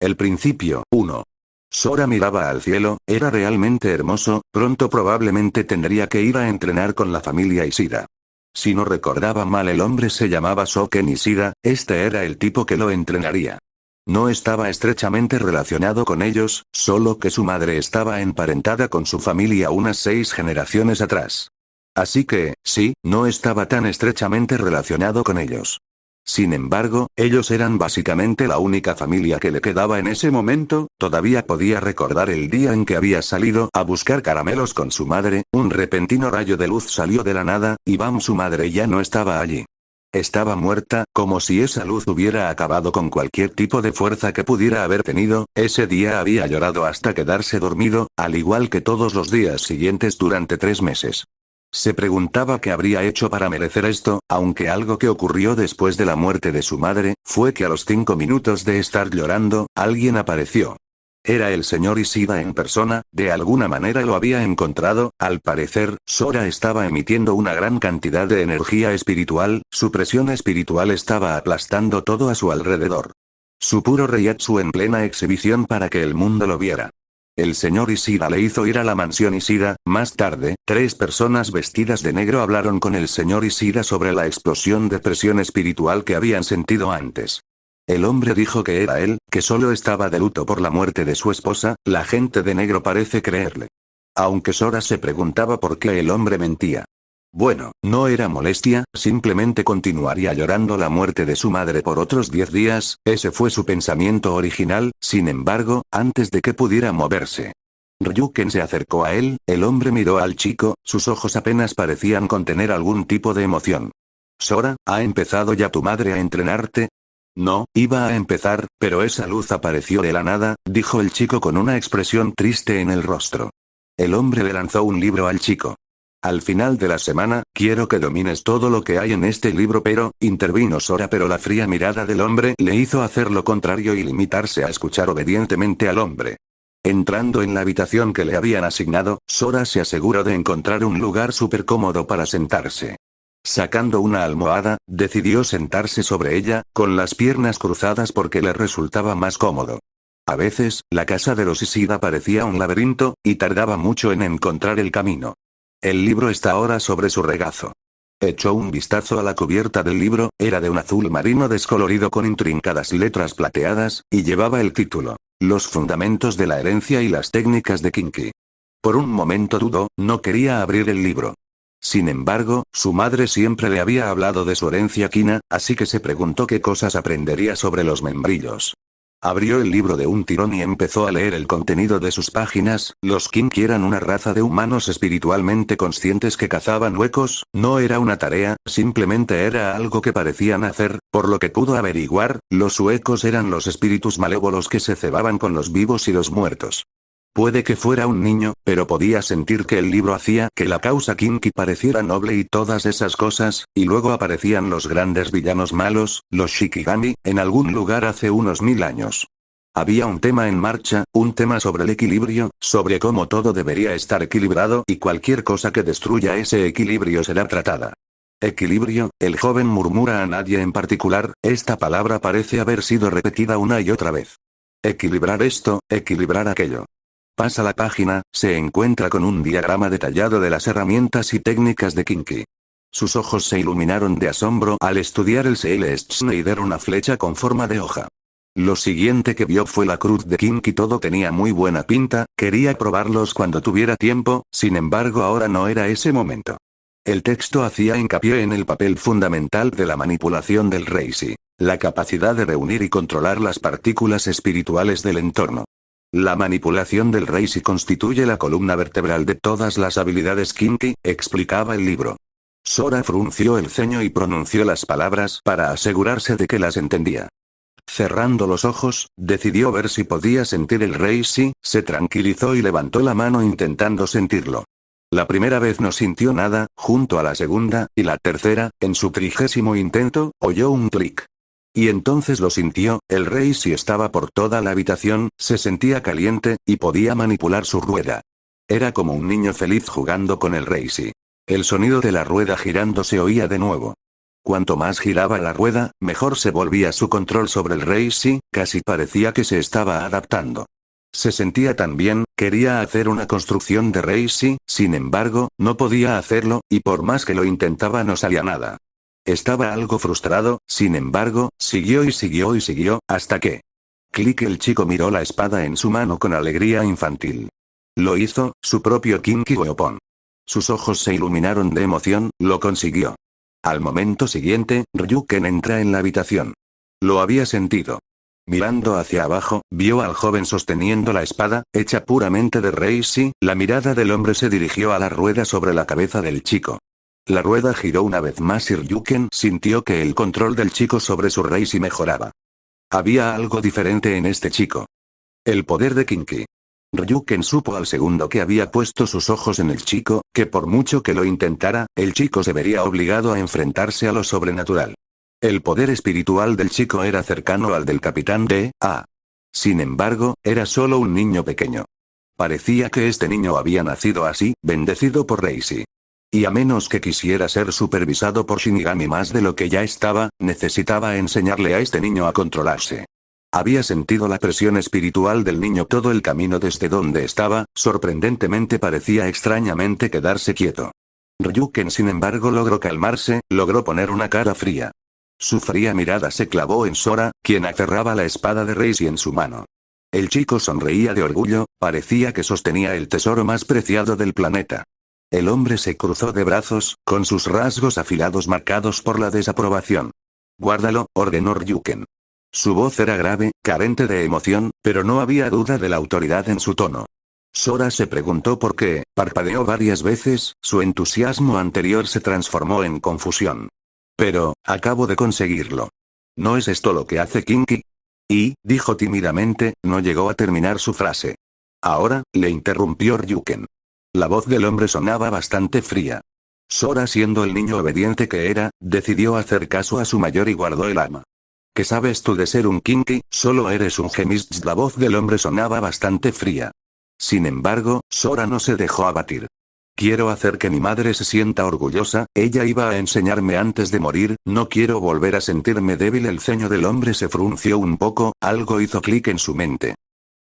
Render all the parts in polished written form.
El principio, 1. Sora miraba al cielo, era realmente hermoso, pronto probablemente tendría que ir a entrenar con la familia Ishida. Si no recordaba mal, el hombre se llamaba Soken Ishida, este era el tipo que lo entrenaría. No estaba estrechamente relacionado con ellos, solo que su madre estaba emparentada con su familia unas 6 generaciones atrás. Así que, sí, no estaba tan estrechamente relacionado con ellos. Sin embargo, ellos eran básicamente la única familia que le quedaba en ese momento. Todavía podía recordar el día en que había salido a buscar caramelos con su madre, un repentino rayo de luz salió de la nada, y ¡bam!, su madre ya no estaba allí. Estaba muerta, como si esa luz hubiera acabado con cualquier tipo de fuerza que pudiera haber tenido. Ese día había llorado hasta quedarse dormido, al igual que todos los días siguientes durante 3 meses. Se preguntaba qué habría hecho para merecer esto, aunque algo que ocurrió después de la muerte de su madre, fue que a los 5 minutos de estar llorando, alguien apareció. Era el señor Ishida en persona, de alguna manera lo había encontrado. Al parecer, Sora estaba emitiendo una gran cantidad de energía espiritual, su presión espiritual estaba aplastando todo a su alrededor. Su puro reiatsu en plena exhibición para que el mundo lo viera. El señor Ishida le hizo ir a la mansión Ishida. Más tarde, 3 personas vestidas de negro hablaron con el señor Ishida sobre la explosión de presión espiritual que habían sentido antes. El hombre dijo que era él, que solo estaba de luto por la muerte de su esposa. La gente de negro parece creerle. Aunque Sora se preguntaba por qué el hombre mentía. Bueno, no era molestia, simplemente continuaría llorando la muerte de su madre por otros 10 días, ese fue su pensamiento original. Sin embargo, antes de que pudiera moverse, Ryuken se acercó a él. El hombre miró al chico, sus ojos apenas parecían contener algún tipo de emoción. Sora, ¿ha empezado ya tu madre a entrenarte? No, iba a empezar, pero esa luz apareció de la nada, dijo el chico con una expresión triste en el rostro. El hombre le lanzó un libro al chico. Al final de la semana, quiero que domines todo lo que hay en este libro, pero, intervino Sora, pero la fría mirada del hombre le hizo hacer lo contrario y limitarse a escuchar obedientemente al hombre. Entrando en la habitación que le habían asignado, Sora se aseguró de encontrar un lugar súper cómodo para sentarse. Sacando una almohada, decidió sentarse sobre ella, con las piernas cruzadas porque le resultaba más cómodo. A veces, la casa de los Ishida parecía un laberinto, y tardaba mucho en encontrar el camino. El libro está ahora sobre su regazo. Echó un vistazo a la cubierta del libro, era de un azul marino descolorido con intrincadas letras plateadas, y llevaba el título: Los fundamentos de la herencia y las técnicas de Kinki. Por un momento dudó, no quería abrir el libro. Sin embargo, su madre siempre le había hablado de su herencia Kina, así que se preguntó qué cosas aprendería sobre los membrillos. Abrió el libro de un tirón y empezó a leer el contenido de sus páginas. Los Kinki eran una raza de humanos espiritualmente conscientes que cazaban huecos. No era una tarea, simplemente era algo que parecían hacer. Por lo que pudo averiguar, los huecos eran los espíritus malévolos que se cebaban con los vivos y los muertos. Puede que fuera un niño, pero podía sentir que el libro hacía que la causa Kinki pareciera noble y todas esas cosas, y luego aparecían los grandes villanos malos, los Shikigami, en algún lugar hace unos 1000 años. Había un tema en marcha, un tema sobre el equilibrio, sobre cómo todo debería estar equilibrado y cualquier cosa que destruya ese equilibrio será tratada. Equilibrio, el joven murmura a nadie en particular, esta palabra parece haber sido repetida una y otra vez. Equilibrar esto, equilibrar aquello. Pasa la página, se encuentra con un diagrama detallado de las herramientas y técnicas de Kinki. Sus ojos se iluminaron de asombro al estudiar el Seele Schneider, una flecha con forma de hoja. Lo siguiente que vio fue la cruz de Kinki. Todo tenía muy buena pinta, quería probarlos cuando tuviera tiempo, sin embargo ahora no era ese momento. El texto hacía hincapié en el papel fundamental de la manipulación del Reishi, la capacidad de reunir y controlar las partículas espirituales del entorno. La manipulación del Reishi constituye la columna vertebral de todas las habilidades Kinki, explicaba el libro. Sora frunció el ceño y pronunció las palabras para asegurarse de que las entendía. Cerrando los ojos, decidió ver si podía sentir el Reishi, se tranquilizó y levantó la mano intentando sentirlo. La primera vez no sintió nada, junto a la segunda, y la tercera, en su 30º intento, oyó un clic. Y entonces lo sintió, el Reishi estaba por toda la habitación, se sentía caliente, y podía manipular su rueda. Era como un niño feliz jugando con el Reishi. El sonido de la rueda girando se oía de nuevo. Cuanto más giraba la rueda, mejor se volvía su control sobre el Reishi, casi parecía que se estaba adaptando. Se sentía tan bien, quería hacer una construcción de Reishi, sin embargo, no podía hacerlo, y por más que lo intentaba no salía nada. Estaba algo frustrado, sin embargo, siguió y siguió y siguió, hasta que... Clic. El chico miró la espada en su mano con alegría infantil. Lo hizo, su propio Kinky Weapon. Sus ojos se iluminaron de emoción, lo consiguió. Al momento siguiente, Ryuken entra en la habitación. Lo había sentido. Mirando hacia abajo, vio al joven sosteniendo la espada, hecha puramente de Reishi, la mirada del hombre se dirigió a la rueda sobre la cabeza del chico. La rueda giró una vez más y Ryuken sintió que el control del chico sobre su Reishi mejoraba. Había algo diferente en este chico. El poder de Kinky. Ryuken supo al segundo que había puesto sus ojos en el chico, que por mucho que lo intentara, el chico se vería obligado a enfrentarse a lo sobrenatural. El poder espiritual del chico era cercano al del capitán D.A. Sin embargo, era solo un niño pequeño. Parecía que este niño había nacido así, bendecido por Reishi. Y a menos que quisiera ser supervisado por Shinigami más de lo que ya estaba, necesitaba enseñarle a este niño a controlarse. Había sentido la presión espiritual del niño todo el camino desde donde estaba, sorprendentemente parecía extrañamente quedarse quieto. Ryuken sin embargo logró calmarse, logró poner una cara fría. Su fría mirada se clavó en Sora, quien aferraba la espada de Reishi en su mano. El chico sonreía de orgullo, parecía que sostenía el tesoro más preciado del planeta. El hombre se cruzó de brazos, con sus rasgos afilados marcados por la desaprobación. Guárdalo, ordenó Ryuken. Su voz era grave, carente de emoción, pero no había duda de la autoridad en su tono. Sora se preguntó por qué, parpadeó varias veces, su entusiasmo anterior se transformó en confusión. Pero, acabo de conseguirlo. ¿No es esto lo que hace Kinky? Y, dijo tímidamente, no llegó a terminar su frase. Ahora, le interrumpió Ryuken. La voz del hombre sonaba bastante fría. Sora, siendo el niño obediente que era, decidió hacer caso a su mayor y guardó el arma. ¿Qué sabes tú de ser un Kinky? Solo eres un Gemisht. La voz del hombre sonaba bastante fría. Sin embargo, Sora no se dejó abatir. Quiero hacer que mi madre se sienta orgullosa, ella iba a enseñarme antes de morir, no quiero volver a sentirme débil. El ceño del hombre se frunció un poco, algo hizo clic en su mente.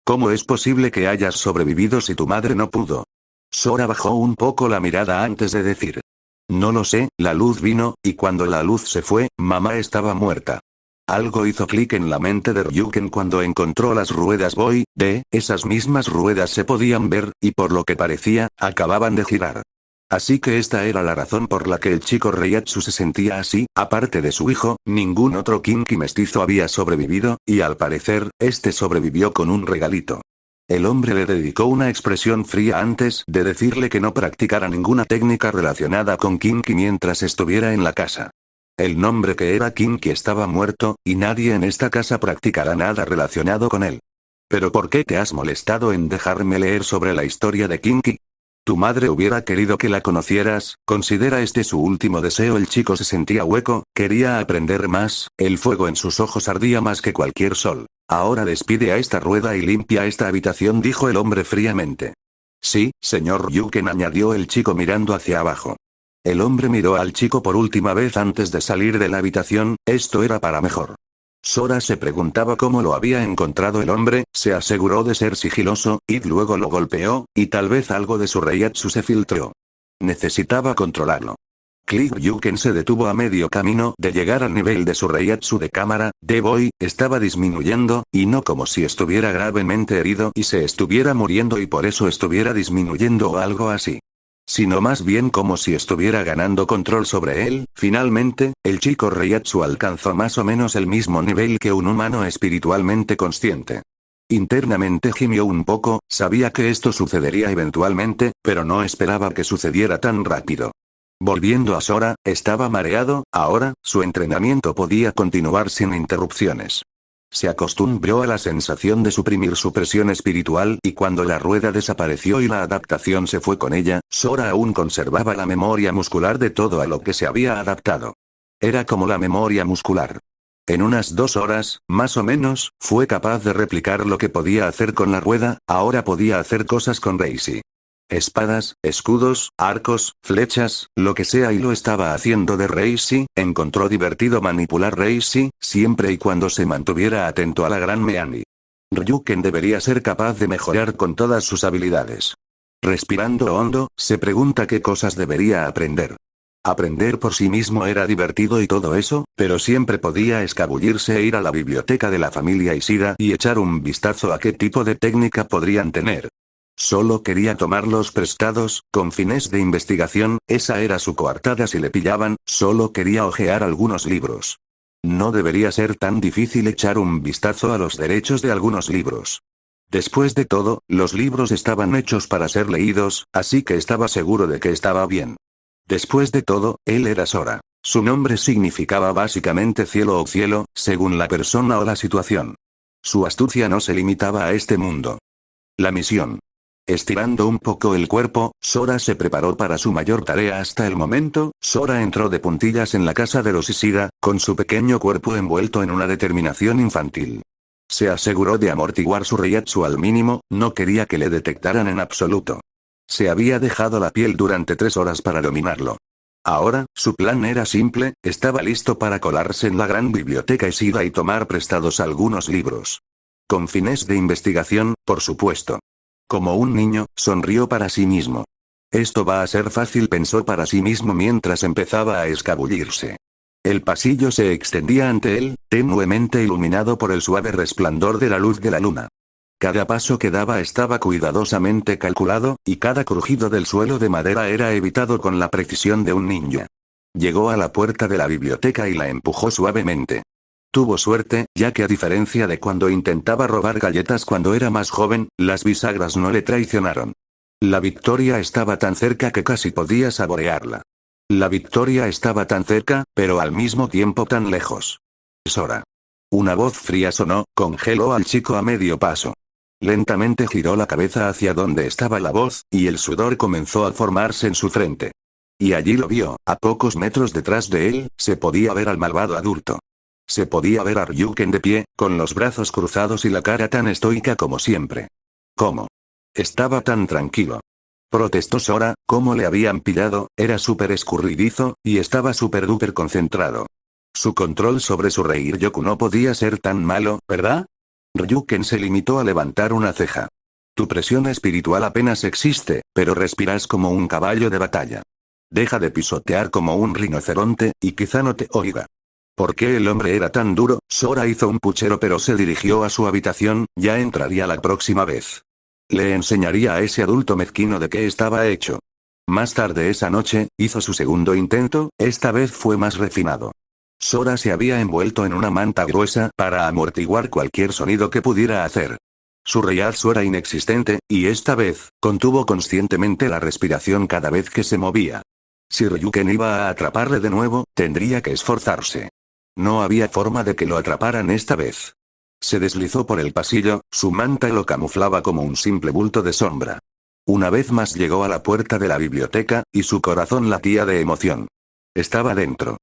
¿Cómo es posible que hayas sobrevivido si tu madre no pudo? Sora bajó un poco la mirada antes de decir. No lo sé, la luz vino, y cuando la luz se fue, mamá estaba muerta. Algo hizo clic en la mente de Ryuken cuando encontró las ruedas Boy, esas mismas ruedas se podían ver, y por lo que parecía, acababan de girar. Así que esta era la razón por la que el chico Reiatsu se sentía así, aparte de su hijo, ningún otro Kinky mestizo había sobrevivido, y al parecer, este sobrevivió con un regalito. El hombre le dedicó una expresión fría antes de decirle que no practicara ninguna técnica relacionada con Kinky mientras estuviera en la casa. El nombre que era Kinky estaba muerto, y nadie en esta casa practicará nada relacionado con él. ¿Pero por qué te has molestado en dejarme leer sobre la historia de Kinky? Tu madre hubiera querido que la conocieras, considera este su último deseo. El chico se sentía hueco, quería aprender más, el fuego en sus ojos ardía más que cualquier sol. Ahora despide a esta rueda y limpia esta habitación, dijo el hombre fríamente. Sí, señor Ryuken, añadió el chico mirando hacia abajo. El hombre miró al chico por última vez antes de salir de la habitación, esto era para mejor. Sora se preguntaba cómo lo había encontrado el hombre, se aseguró de ser sigiloso, y luego lo golpeó, y tal vez algo de su Reiatsu se filtró. Necesitaba controlarlo. Ryuken se detuvo a medio camino de llegar al nivel de su Reiatsu de cámara, D-Boy, estaba disminuyendo, y no como si estuviera gravemente herido y se estuviera muriendo y por eso estuviera disminuyendo o algo así. Sino más bien como si estuviera ganando control sobre él. Finalmente, el chico Reiatsu alcanzó más o menos el mismo nivel que un humano espiritualmente consciente. Internamente gimió un poco, sabía que esto sucedería eventualmente, pero no esperaba que sucediera tan rápido. Volviendo a Sora, estaba mareado, ahora, su entrenamiento podía continuar sin interrupciones. Se acostumbró a la sensación de suprimir su presión espiritual y cuando la rueda desapareció y la adaptación se fue con ella, Sora aún conservaba la memoria muscular de todo a lo que se había adaptado. Era como la memoria muscular. En unas 2 horas, más o menos, fue capaz de replicar lo que podía hacer con la rueda, ahora podía hacer cosas con Reishi. Espadas, escudos, arcos, flechas, lo que sea, y lo estaba haciendo de Reishi. Encontró divertido manipular Reishi, siempre y cuando se mantuviera atento a la gran Meani. Ryuken debería ser capaz de mejorar con todas sus habilidades. Respirando hondo, se pregunta qué cosas debería aprender. Aprender por sí mismo era divertido y todo eso, pero siempre podía escabullirse e ir a la biblioteca de la familia Ishida y echar un vistazo a qué tipo de técnica podrían tener. Solo quería tomarlos prestados, con fines de investigación. Esa era su coartada si le pillaban. Solo quería hojear algunos libros. No debería ser tan difícil echar un vistazo a los derechos de algunos libros. Después de todo, los libros estaban hechos para ser leídos, así que estaba seguro de que estaba bien. Después de todo, él era Sora. Su nombre significaba básicamente cielo o cielo, según la persona o la situación. Su astucia no se limitaba a este mundo. La misión. Estirando un poco el cuerpo, Sora se preparó para su mayor tarea hasta el momento. Sora entró de puntillas en la casa de los Ishida, con su pequeño cuerpo envuelto en una determinación infantil. Se aseguró de amortiguar su reiatsu al mínimo, no quería que le detectaran en absoluto. Se había dejado la piel durante 3 horas para dominarlo. Ahora, su plan era simple, estaba listo para colarse en la gran biblioteca Ishida y tomar prestados algunos libros. Con fines de investigación, por supuesto. Como un niño, sonrió para sí mismo. Esto va a ser fácil, pensó para sí mismo mientras empezaba a escabullirse. El pasillo se extendía ante él, tenuemente iluminado por el suave resplandor de la luz de la luna. Cada paso que daba estaba cuidadosamente calculado, y cada crujido del suelo de madera era evitado con la precisión de un ninja. Llegó a la puerta de la biblioteca y la empujó suavemente. Tuvo suerte, ya que a diferencia de cuando intentaba robar galletas cuando era más joven, las bisagras no le traicionaron. La victoria estaba tan cerca que casi podía saborearla. La victoria estaba tan cerca, pero al mismo tiempo tan lejos. Sora. Una voz fría sonó, congeló al chico a medio paso. Lentamente giró la cabeza hacia donde estaba la voz, y el sudor comenzó a formarse en su frente. Y allí lo vio, a pocos metros detrás de él, se podía ver al malvado adulto. Se podía ver a Ryuken de pie, con los brazos cruzados y la cara tan estoica como siempre. ¿Cómo? Estaba tan tranquilo. Protestó Sora, ¿cómo le habían pillado? Era súper escurridizo, y estaba súper duper concentrado. Su control sobre su Reiryoku no podía ser tan malo, ¿verdad? Ryuken se limitó a levantar una ceja. Tu presión espiritual apenas existe, pero respiras como un caballo de batalla. Deja de pisotear como un rinoceronte, y quizá no te oiga. ¿Por qué el hombre era tan duro? Sora hizo un puchero pero se dirigió a su habitación, ya entraría la próxima vez. Le enseñaría a ese adulto mezquino de qué estaba hecho. Más tarde esa noche, hizo su segundo intento, esta vez fue más refinado. Sora se había envuelto en una manta gruesa para amortiguar cualquier sonido que pudiera hacer. Su reiatsu era inexistente, y esta vez, contuvo conscientemente la respiración cada vez que se movía. Si Ryuken iba a atraparle de nuevo, tendría que esforzarse. No había forma de que lo atraparan esta vez. Se deslizó por el pasillo, su manta lo camuflaba como un simple bulto de sombra. Una vez más llegó a la puerta de la biblioteca, y su corazón latía de emoción. Estaba dentro.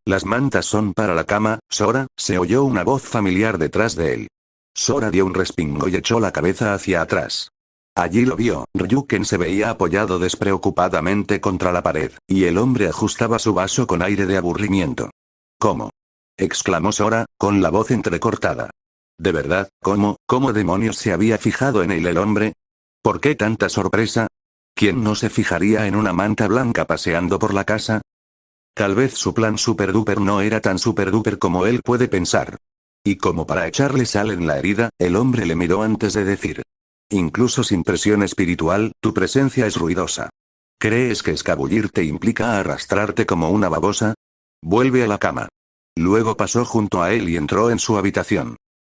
Las mantas son para la cama, Sora, se oyó una voz familiar detrás de él. Sora dio un respingo y echó la cabeza hacia atrás. Allí lo vio, Ryuken se veía apoyado despreocupadamente contra la pared, y el hombre ajustaba su vaso con aire de aburrimiento. ¿Cómo? Exclamó Sora, con la voz entrecortada. ¿De verdad, cómo demonios se había fijado en él el hombre? ¿Por qué tanta sorpresa? ¿Quién no se fijaría en una manta blanca paseando por la casa? Tal vez su plan super duper no era tan super duper como él puede pensar. Y como para echarle sal en la herida, el hombre le miró antes de decir. Incluso sin presión espiritual, tu presencia es ruidosa. ¿Crees que escabullirte implica arrastrarte como una babosa? Vuelve a la cama. Luego pasó junto a él y entró en su habitación.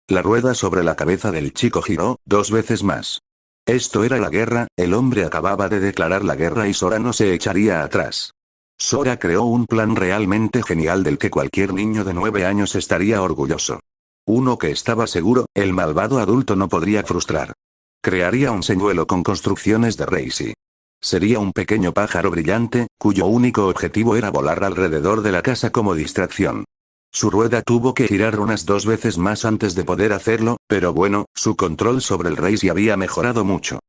La rueda sobre la cabeza del chico giró, 2 veces más. Esto era la guerra, el hombre acababa de declarar la guerra y Sora no se echaría atrás. Sora creó un plan realmente genial del que cualquier niño de 9 años estaría orgulloso. Uno que estaba seguro, el malvado adulto no podría frustrar. Crearía un señuelo con construcciones de Reishi. Sería un pequeño pájaro brillante, cuyo único objetivo era volar alrededor de la casa como distracción. Su rueda tuvo que girar unas 2 veces más antes de poder hacerlo, pero bueno, su control sobre el Reishi había mejorado mucho.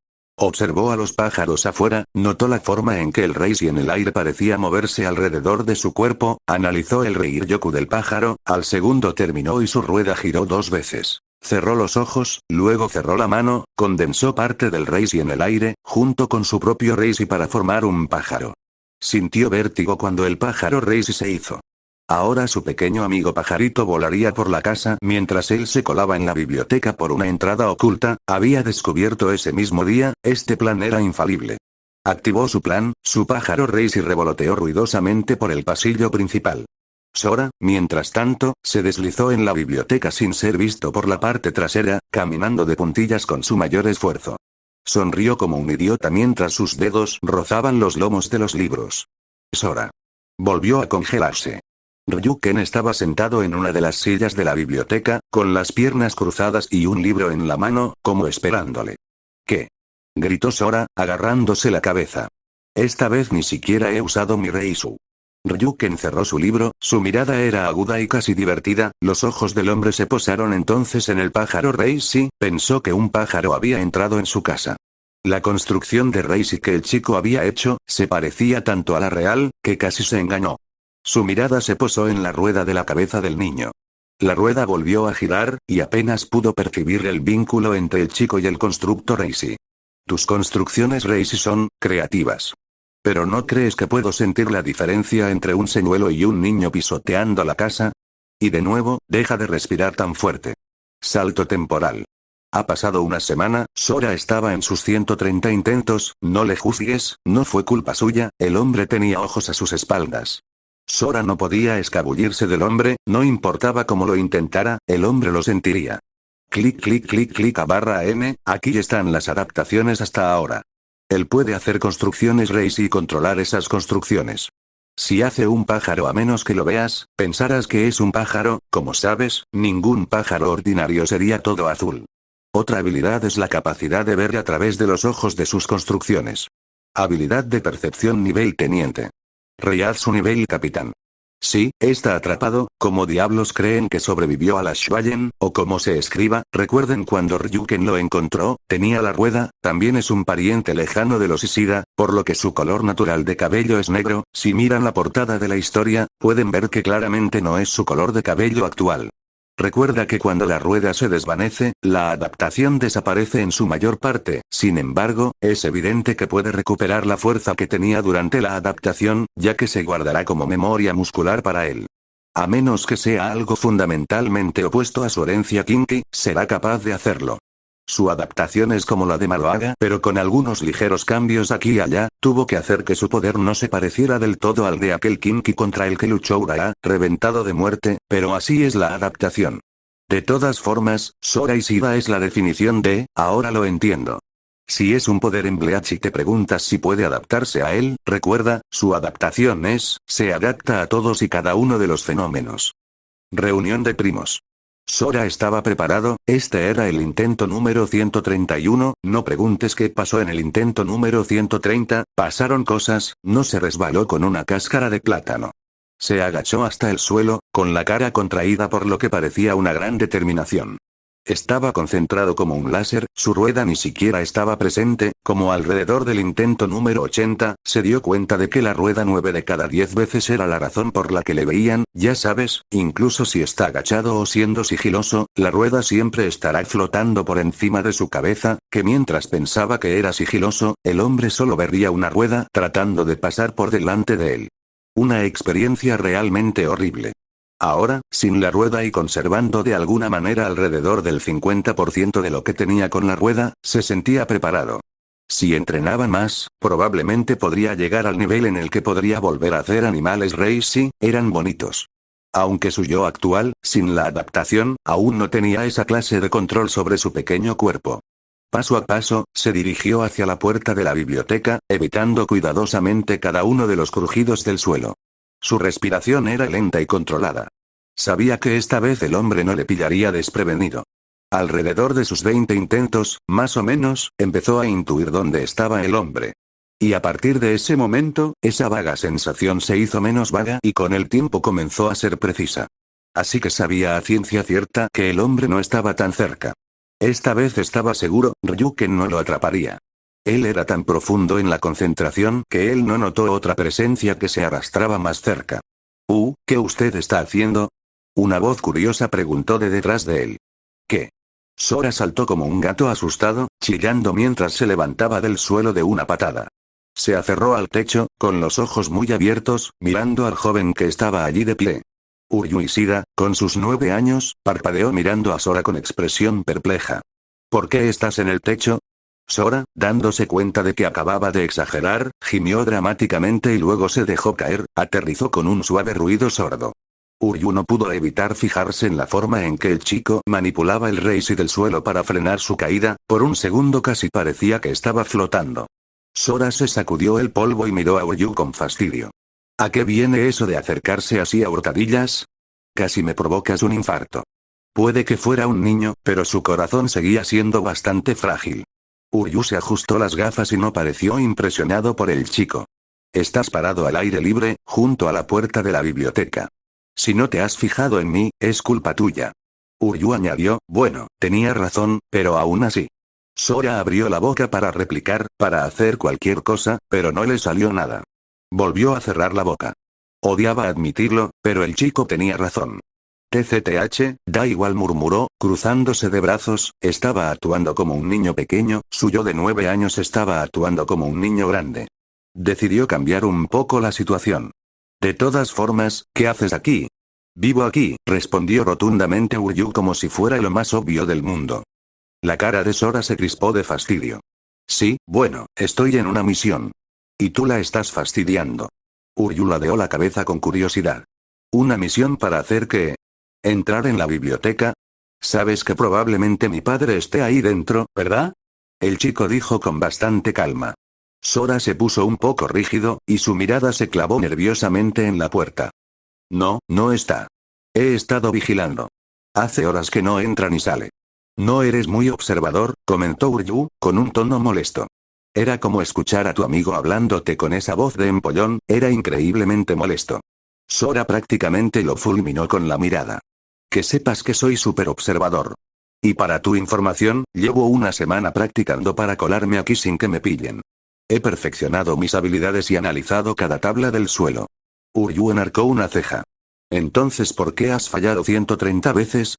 Observó a los pájaros afuera, notó la forma en que el Reishi en el aire parecía moverse alrededor de su cuerpo, analizó el Rei-Yoku del pájaro, al segundo terminó y su rueda giró 2 veces. Cerró los ojos, luego cerró la mano, condensó parte del Reishi en el aire, junto con su propio Reishi para formar un pájaro. Sintió vértigo cuando el pájaro Reishi se hizo. Ahora su pequeño amigo pajarito volaría por la casa mientras él se colaba en la biblioteca por una entrada oculta, había descubierto ese mismo día, este plan era infalible. Activó su plan, su pájaro Reishi revoloteó ruidosamente por el pasillo principal. Sora, mientras tanto, se deslizó en la biblioteca sin ser visto por la parte trasera, caminando de puntillas con su mayor esfuerzo. Sonrió como un idiota mientras sus dedos rozaban los lomos de los libros. Sora volvió a congelarse. Ryuken estaba sentado en una de las sillas de la biblioteca, con las piernas cruzadas y un libro en la mano, como esperándole. ¿Qué? Gritó Sora, agarrándose la cabeza. Esta vez ni siquiera he usado mi Reisu. Ryuken cerró su libro, su mirada era aguda y casi divertida, los ojos del hombre se posaron entonces en el pájaro Reishi, pensó que un pájaro había entrado en su casa. La construcción de Reishi que el chico había hecho, se parecía tanto a la real, que casi se engañó. Su mirada se posó en la rueda de la cabeza del niño. La rueda volvió a girar, y apenas pudo percibir el vínculo entre el chico y el constructo Reishi. Tus construcciones Reishi son creativas. ¿Pero no crees que puedo sentir la diferencia entre un señuelo y un niño pisoteando la casa? Y de nuevo, deja de respirar tan fuerte. Salto temporal. Ha pasado una semana, Sora estaba en sus 130 intentos, no le juzgues, no fue culpa suya, el hombre tenía ojos a sus espaldas. Sora no podía escabullirse del hombre, no importaba cómo lo intentara, el hombre lo sentiría. Clic clic clic clic a barra M, aquí están las adaptaciones hasta ahora. Él puede hacer construcciones Reishi y controlar esas construcciones. Si hace un pájaro a menos que lo veas, pensarás que es un pájaro, como sabes, ningún pájaro ordinario sería todo azul. Otra habilidad es la capacidad de ver a través de los ojos de sus construcciones. Habilidad de percepción nivel teniente. Reiatsu nivel capitán. Sí, está atrapado, como diablos creen que sobrevivió a la Schwallen, o como se escriba, recuerden cuando Ryuken lo encontró, tenía la rueda, también es un pariente lejano de los Ishida, por lo que su color natural de cabello es negro, si miran la portada de la historia, pueden ver que claramente no es su color de cabello actual. Recuerda que cuando la rueda se desvanece, la adaptación desaparece en su mayor parte, sin embargo, es evidente que puede recuperar la fuerza que tenía durante la adaptación, ya que se guardará como memoria muscular para él. A menos que sea algo fundamentalmente opuesto a su herencia kinky, será capaz de hacerlo. Su adaptación es como la de Maloaga, pero con algunos ligeros cambios aquí y allá, tuvo que hacer que su poder no se pareciera del todo al de aquel kinky contra el que luchó Urara, reventado de muerte, pero así es la adaptación. De todas formas, Sora Ishida es la definición de, ahora lo entiendo. Si es un poder en Bleach y te preguntas si puede adaptarse a él, recuerda, su adaptación es, se adapta a todos y cada uno de los fenómenos. Reunión de primos. Sora estaba preparado, este era el intento número 131, no preguntes qué pasó en el intento número 130, pasaron cosas, no se resbaló con una cáscara de plátano. Se agachó hasta el suelo, con la cara contraída por lo que parecía una gran determinación. Estaba concentrado como un láser, su rueda ni siquiera estaba presente, como alrededor del intento número 80, se dio cuenta de que la rueda 9 de cada 10 veces era la razón por la que le veían, ya sabes, incluso si está agachado o siendo sigiloso, la rueda siempre estará flotando por encima de su cabeza, que mientras pensaba que era sigiloso, el hombre solo vería una rueda tratando de pasar por delante de él. Una experiencia realmente horrible. Ahora, sin la rueda y conservando de alguna manera alrededor del 50% de lo que tenía con la rueda, se sentía preparado. Si entrenaba más, probablemente podría llegar al nivel en el que podría volver a hacer animales Reishi, eran bonitos. Aunque su yo actual, sin la adaptación, aún no tenía esa clase de control sobre su pequeño cuerpo. Paso a paso, se dirigió hacia la puerta de la biblioteca, evitando cuidadosamente cada uno de los crujidos del suelo. Su respiración era lenta y controlada. Sabía que esta vez el hombre no le pillaría desprevenido. Alrededor de sus 20 intentos, más o menos, empezó a intuir dónde estaba el hombre. Y a partir de ese momento, esa vaga sensación se hizo menos vaga y con el tiempo comenzó a ser precisa. Así que sabía a ciencia cierta que el hombre no estaba tan cerca. Esta vez estaba seguro, Ryuken no lo atraparía. Él era tan profundo en la concentración que él no notó otra presencia que se arrastraba más cerca. ¿Qué usted está haciendo? Una voz curiosa preguntó de detrás de él. ¿Qué? Sora saltó como un gato asustado, chillando mientras se levantaba del suelo de una patada. Se aferró al techo, con los ojos muy abiertos, mirando al joven que estaba allí de pie. Uryu Ishida, con sus 9 años, parpadeó mirando a Sora con expresión perpleja. ¿Por qué estás en el techo? Sora, dándose cuenta de que acababa de exagerar, gimió dramáticamente y luego se dejó caer, aterrizó con un suave ruido sordo. Uryu no pudo evitar fijarse en la forma en que el chico manipulaba el reisi del suelo para frenar su caída, por un segundo casi parecía que estaba flotando. Sora se sacudió el polvo y miró a Uryu con fastidio. ¿A qué viene eso de acercarse así a hurtadillas? Casi me provocas un infarto. Puede que fuera un niño, pero su corazón seguía siendo bastante frágil. Uryu se ajustó las gafas y no pareció impresionado por el chico. Estás parado al aire libre, junto a la puerta de la biblioteca. Si no te has fijado en mí, es culpa tuya. Uryu añadió, bueno, tenía razón, pero aún así. Sora abrió la boca para replicar, para hacer cualquier cosa, pero no le salió nada. Volvió a cerrar la boca. Odiaba admitirlo, pero el chico tenía razón. TCTH, da igual, murmuró, cruzándose de brazos, estaba actuando como un niño pequeño, su yo de 9 años estaba actuando como un niño grande. Decidió cambiar un poco la situación. De todas formas, ¿qué haces aquí? Vivo aquí, respondió rotundamente Uryu como si fuera lo más obvio del mundo. La cara de Sora se crispó de fastidio. Sí, bueno, estoy en una misión. Y tú la estás fastidiando. Uryu ladeó la cabeza con curiosidad. ¿Una misión para hacer qué? ¿Entrar en la biblioteca? Sabes que probablemente mi padre esté ahí dentro, ¿verdad? El chico dijo con bastante calma. Sora se puso un poco rígido, y su mirada se clavó nerviosamente en la puerta. No, no está. He estado vigilando. Hace horas que no entra ni sale. No eres muy observador, comentó Uryu, con un tono molesto. Era como escuchar a tu amigo hablándote con esa voz de empollón, era increíblemente molesto. Sora prácticamente lo fulminó con la mirada. Que sepas que soy súper observador. Y para tu información, llevo una semana practicando para colarme aquí sin que me pillen. He perfeccionado mis habilidades y analizado cada tabla del suelo. Uryu enarcó una ceja. Entonces, ¿por qué has fallado 130 veces?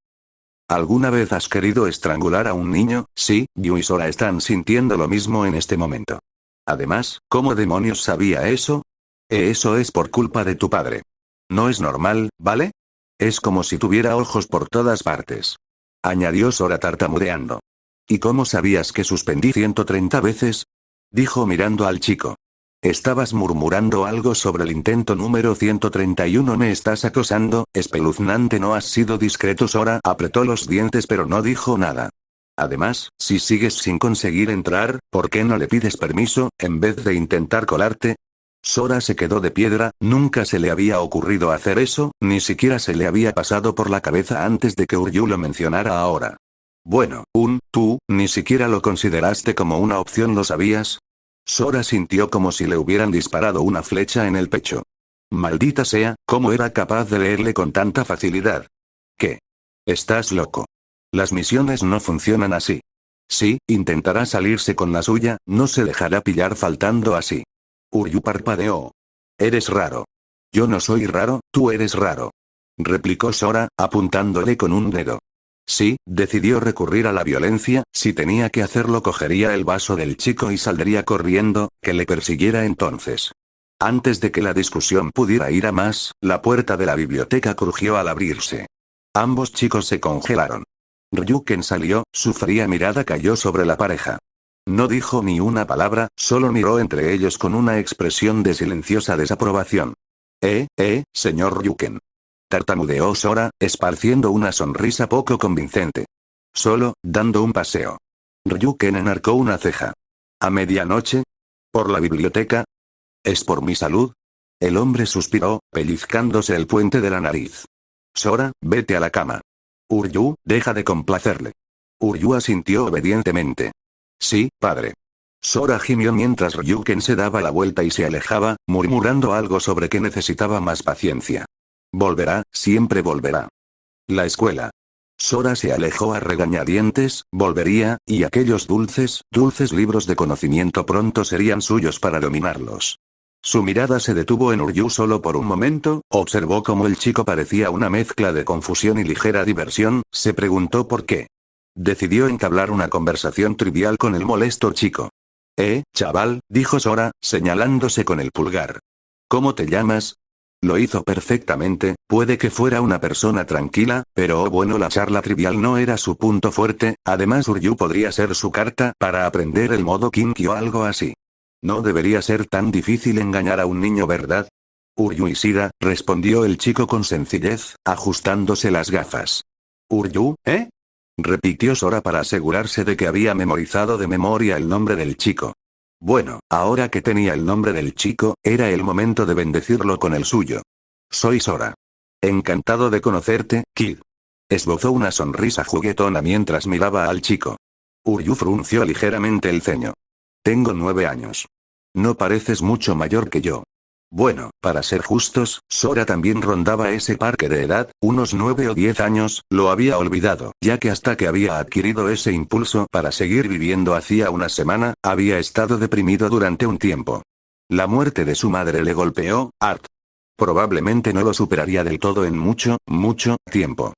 ¿Alguna vez has querido estrangular a un niño? Sí, Yu y Sora están sintiendo lo mismo en este momento. Además, ¿cómo demonios sabía eso? Eso es por culpa de tu padre. No es normal, ¿vale? Es como si tuviera ojos por todas partes. Añadió Sora tartamudeando. ¿Y cómo sabías que suspendí 130 veces? Dijo mirando al chico. Estabas murmurando algo sobre el intento número 131. ¿Me estás acosando? Espeluznante. No has sido discreto. Sora apretó los dientes pero no dijo nada. Además, si sigues sin conseguir entrar, ¿por qué no le pides permiso, en vez de intentar colarte? Sora se quedó de piedra, nunca se le había ocurrido hacer eso, ni siquiera se le había pasado por la cabeza antes de que Uryu lo mencionara ahora. Bueno, tú, ni siquiera lo consideraste como una opción, ¿lo sabías? Sora sintió como si le hubieran disparado una flecha en el pecho. Maldita sea, ¿cómo era capaz de leerle con tanta facilidad? ¿Qué? ¿Estás loco? Las misiones no funcionan así. Sí, intentará salirse con la suya, no se dejará pillar faltando así. Uryu parpadeó. Eres raro. Yo no soy raro, tú eres raro. Replicó Sora, apuntándole con un dedo. Sí, decidió recurrir a la violencia, si tenía que hacerlo cogería el vaso del chico y saldría corriendo, que le persiguiera entonces. Antes de que la discusión pudiera ir a más, la puerta de la biblioteca crujió al abrirse. Ambos chicos se congelaron. Ryuken salió, su fría mirada cayó sobre la pareja. No dijo ni una palabra, solo miró entre ellos con una expresión de silenciosa desaprobación. Señor Ryuken. Tartamudeó Sora, esparciendo una sonrisa poco convincente. Solo, dando un paseo. Ryuken enarcó una ceja. ¿A medianoche? ¿Por la biblioteca? ¿Es por mi salud? El hombre suspiró, pellizcándose el puente de la nariz. Sora, vete a la cama. Uryu, deja de complacerle. Uryu asintió obedientemente. Sí, padre. Sora gimió mientras Ryuken se daba la vuelta y se alejaba, murmurando algo sobre que necesitaba más paciencia. Volverá, siempre volverá. La escuela. Sora se alejó a regañadientes, volvería, y aquellos dulces libros de conocimiento pronto serían suyos para dominarlos. Su mirada se detuvo en Uryu solo por un momento, observó cómo el chico parecía una mezcla de confusión y ligera diversión, se preguntó por qué. Decidió entablar una conversación trivial con el molesto chico. Chaval, dijo Sora, señalándose con el pulgar. ¿Cómo te llamas? Lo hizo perfectamente, puede que fuera una persona tranquila, pero bueno, la charla trivial no era su punto fuerte, además Uryu podría ser su carta para aprender el modo kinky o algo así. No debería ser tan difícil engañar a un niño, ¿verdad? Uryu Ishida, respondió el chico con sencillez, ajustándose las gafas. ¿Uryu, repitió Sora para asegurarse de que había memorizado de memoria el nombre del chico. Bueno, ahora que tenía el nombre del chico, era el momento de bendecirlo con el suyo. Soy Sora. Encantado de conocerte, Kid. Esbozó una sonrisa juguetona mientras miraba al chico. Uryu frunció ligeramente el ceño. Tengo 9 años. No pareces mucho mayor que yo. Bueno, para ser justos, Sora también rondaba ese parque de edad, unos 9 o 10 años, lo había olvidado, ya que hasta que había adquirido ese impulso para seguir viviendo hacía una semana, había estado deprimido durante un tiempo. La muerte de su madre le golpeó, probablemente no lo superaría del todo en mucho tiempo.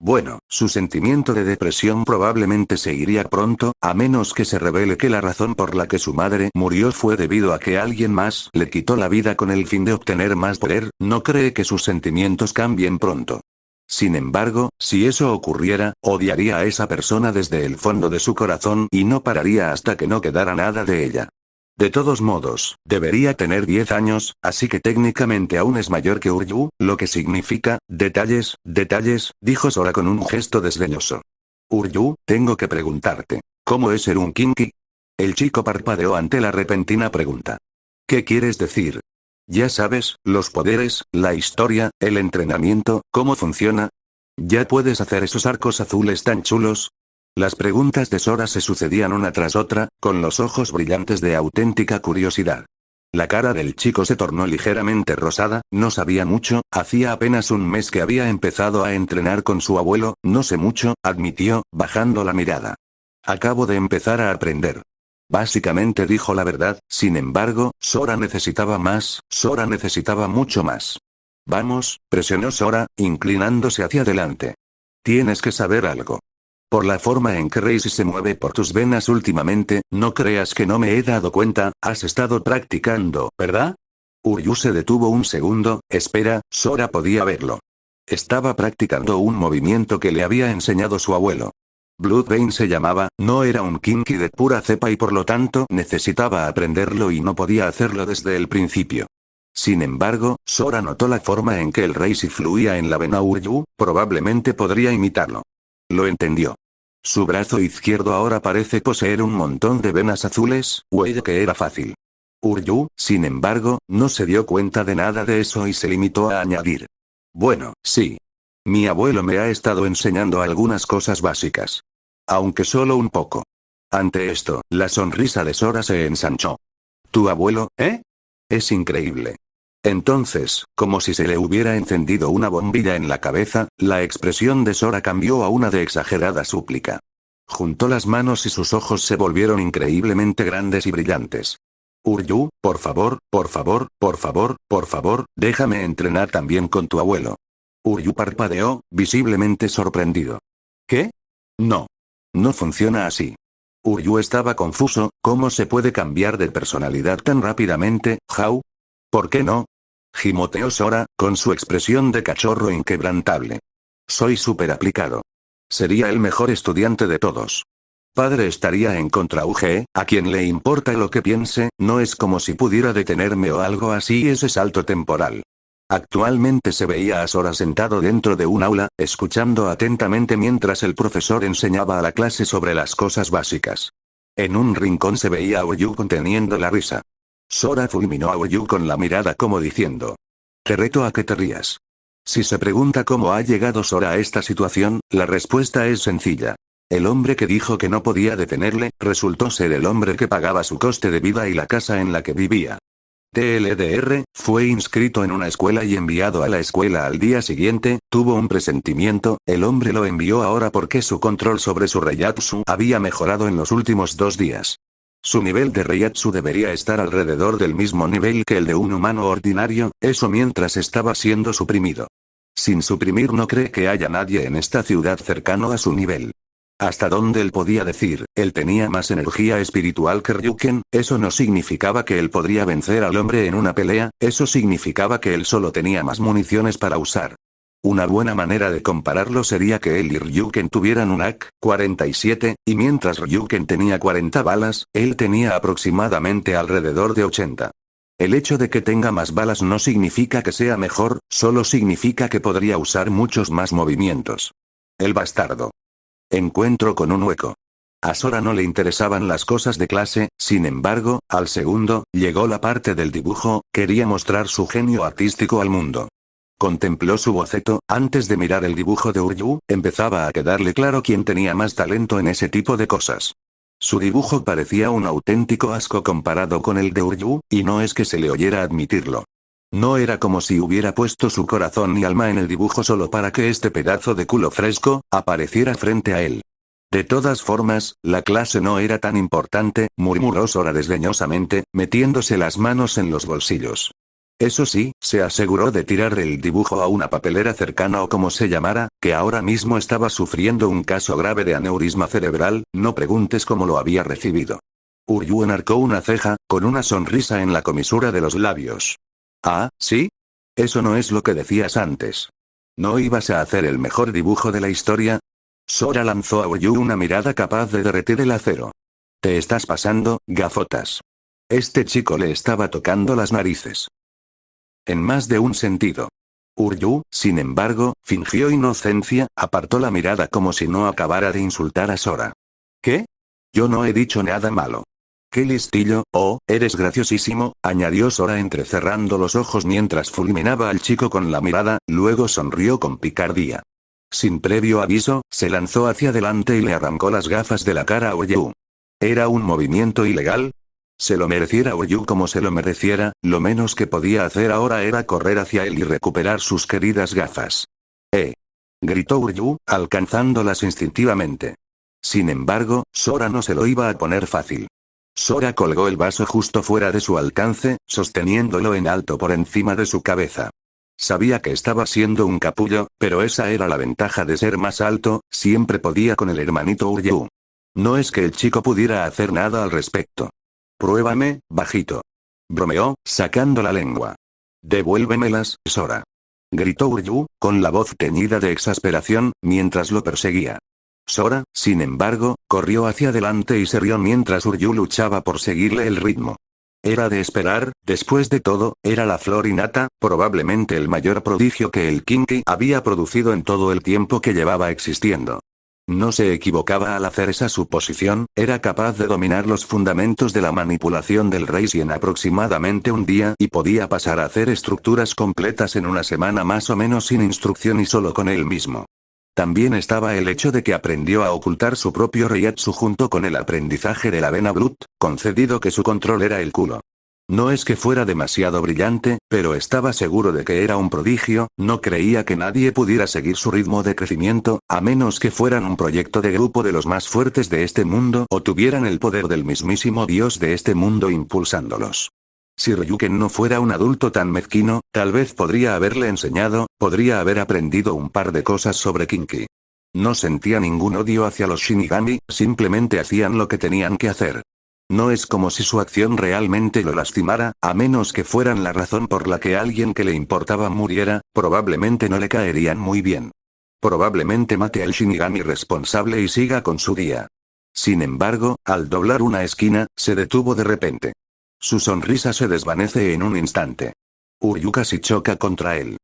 Bueno, su sentimiento de depresión probablemente se iría pronto, a menos que se revele que la razón por la que su madre murió fue debido a que alguien más le quitó la vida con el fin de obtener más poder, no cree que sus sentimientos cambien pronto. Sin embargo, si eso ocurriera, odiaría a esa persona desde el fondo de su corazón y no pararía hasta que no quedara nada de ella. De todos modos, debería tener 10 años, así que técnicamente aún es mayor que Uryu, lo que significa, detalles, dijo Sora con un gesto desdeñoso. Uryu, tengo que preguntarte, ¿cómo es ser un kinky? El chico parpadeó ante la repentina pregunta. ¿Qué quieres decir? Ya sabes, los poderes, la historia, el entrenamiento, ¿cómo funciona? ¿Ya puedes hacer esos arcos azules tan chulos? Las preguntas de Sora se sucedían una tras otra, con los ojos brillantes de auténtica curiosidad. La cara del chico se tornó ligeramente rosada, no sabía mucho, hacía apenas un mes que había empezado a entrenar con su abuelo, no sé mucho, admitió, bajando la mirada. Acabo de empezar a aprender. Básicamente dijo la verdad, sin embargo, Sora necesitaba más, Sora necesitaba mucho más. Vamos, presionó Sora, inclinándose hacia adelante. Tienes que saber algo. Por la forma en que Reisi se mueve por tus venas últimamente, no creas que no me he dado cuenta, has estado practicando, ¿verdad? Uryu se detuvo un segundo, espera, Sora podía verlo. Estaba practicando un movimiento que le había enseñado su abuelo. Bloodbane se llamaba, no era un kinky de pura cepa y por lo tanto necesitaba aprenderlo y no podía hacerlo desde el principio. Sin embargo, Sora notó la forma en que el Reisi fluía en la vena Uryu, probablemente podría imitarlo. Lo entendió. Su brazo izquierdo ahora parece poseer un montón de venas azules, huella que era fácil. Uryu, sin embargo, no se dio cuenta de nada de eso y se limitó a añadir. Bueno, sí. Mi abuelo me ha estado enseñando algunas cosas básicas. Aunque solo un poco. Ante esto, la sonrisa de Sora se ensanchó. ¿Tu abuelo, Es increíble. Entonces, como si se le hubiera encendido una bombilla en la cabeza, la expresión de Sora cambió a una de exagerada súplica. Juntó las manos y sus ojos se volvieron increíblemente grandes y brillantes. Uryu, por favor, déjame entrenar también con tu abuelo. Uryu parpadeó, visiblemente sorprendido. ¿Qué? No. No funciona así. Uryu estaba confuso, ¿cómo se puede cambiar de personalidad tan rápidamente, How? ¿Por qué no? Gimoteó Sora, con su expresión de cachorro inquebrantable. Soy súper aplicado. Sería el mejor estudiante de todos. Padre estaría en contra UG, a quien le importa lo que piense, no es como si pudiera detenerme o algo así ese salto temporal. Actualmente se veía a Sora sentado dentro de un aula, escuchando atentamente mientras el profesor enseñaba a la clase sobre las cosas básicas. En un rincón se veía a Uryu conteniendo la risa. Sora fulminó a Uryu con la mirada como diciendo. Te reto a que te rías. Si se pregunta cómo ha llegado Sora a esta situación, la respuesta es sencilla. El hombre que dijo que no podía detenerle, resultó ser el hombre que pagaba su coste de vida y la casa en la que vivía. TLDR, fue inscrito en una escuela y enviado a la escuela al día siguiente, tuvo un presentimiento, el hombre lo envió ahora porque su control sobre su Reiatsu había mejorado en los últimos 2 días. Su nivel de Reiatsu debería estar alrededor del mismo nivel que el de un humano ordinario, eso mientras estaba siendo suprimido. Sin suprimir no cree que haya nadie en esta ciudad cercano a su nivel. Hasta donde él podía decir, él tenía más energía espiritual que Ryuken, eso no significaba que él podría vencer al hombre en una pelea, eso significaba que él solo tenía más municiones para usar. Una buena manera de compararlo sería que él y Ryuken tuvieran un AK-47, y mientras Ryuken tenía 40 balas, él tenía aproximadamente alrededor de 80. El hecho de que tenga más balas no significa que sea mejor, solo significa que podría usar muchos más movimientos. El bastardo. Encuentro con un hueco. A Sora no le interesaban las cosas de clase, sin embargo, al segundo, llegó la parte del dibujo, quería mostrar su genio artístico al mundo. Contempló su boceto, antes de mirar el dibujo de Uryu, empezaba a quedarle claro quién tenía más talento en ese tipo de cosas. Su dibujo parecía un auténtico asco comparado con el de Uryu, y no es que se le oyera admitirlo. No era como si hubiera puesto su corazón y alma en el dibujo solo para que este pedazo de culo fresco apareciera frente a él. De todas formas, la clase no era tan importante, murmuró Sora desdeñosamente, metiéndose las manos en los bolsillos. Eso sí, se aseguró de tirar el dibujo a una papelera cercana o como se llamara, que ahora mismo estaba sufriendo un caso grave de aneurisma cerebral, no preguntes cómo lo había recibido. Uryu enarcó una ceja, con una sonrisa en la comisura de los labios. Ah, ¿sí? Eso no es lo que decías antes. ¿No ibas a hacer el mejor dibujo de la historia? Sora lanzó a Uryu una mirada capaz de derretir el acero. Te estás pasando, gafotas. Este chico le estaba tocando las narices. En más de un sentido. Uryu, sin embargo, fingió inocencia, apartó la mirada como si no acabara de insultar a Sora. ¿Qué? Yo no he dicho nada malo. ¡Qué listillo! Oh, eres graciosísimo, añadió Sora entrecerrando los ojos mientras fulminaba al chico con la mirada, luego sonrió con picardía. Sin previo aviso, se lanzó hacia adelante y le arrancó las gafas de la cara a Uryu. ¿Era un movimiento ilegal? Se lo mereciera Uryu como se lo mereciera, lo menos que podía hacer ahora era correr hacia él y recuperar sus queridas gafas. Gritó Uryu, alcanzándolas instintivamente. Sin embargo, Sora no se lo iba a poner fácil. Sora colgó el vaso justo fuera de su alcance, sosteniéndolo en alto por encima de su cabeza. Sabía que estaba siendo un capullo, pero esa era la ventaja de ser más alto, siempre podía con el hermanito Uryu. No es que el chico pudiera hacer nada al respecto. Pruébame, bajito. Bromeó, sacando la lengua. Devuélvemelas, Sora. Gritó Uryu, con la voz teñida de exasperación, mientras lo perseguía. Sora, sin embargo, corrió hacia adelante y se rió mientras Uryu luchaba por seguirle el ritmo. Era de esperar, después de todo, era la flor innata, probablemente el mayor prodigio que el Kinki había producido en todo el tiempo que llevaba existiendo. No se equivocaba al hacer esa suposición, era capaz de dominar los fundamentos de la manipulación del Reishi en aproximadamente un día y podía pasar a hacer estructuras completas en una semana más o menos sin instrucción y solo con él mismo. También estaba el hecho de que aprendió a ocultar su propio Reiatsu junto con el aprendizaje de la vena Blut, concedido que su control era el culo. No es que fuera demasiado brillante, pero estaba seguro de que era un prodigio, no creía que nadie pudiera seguir su ritmo de crecimiento, a menos que fueran un proyecto de grupo de los más fuertes de este mundo o tuvieran el poder del mismísimo dios de este mundo impulsándolos. Si Ryuken no fuera un adulto tan mezquino, tal vez podría haberle enseñado, podría haber aprendido un par de cosas sobre Kinki. No sentía ningún odio hacia los Shinigami, simplemente hacían lo que tenían que hacer. No es como si su acción realmente lo lastimara, a menos que fueran la razón por la que alguien que le importaba muriera, probablemente no le caerían muy bien. Probablemente mate al Shinigami responsable y siga con su día. Sin embargo, al doblar una esquina, se detuvo de repente. Su sonrisa se desvanece en un instante. Uryu casi choca contra él.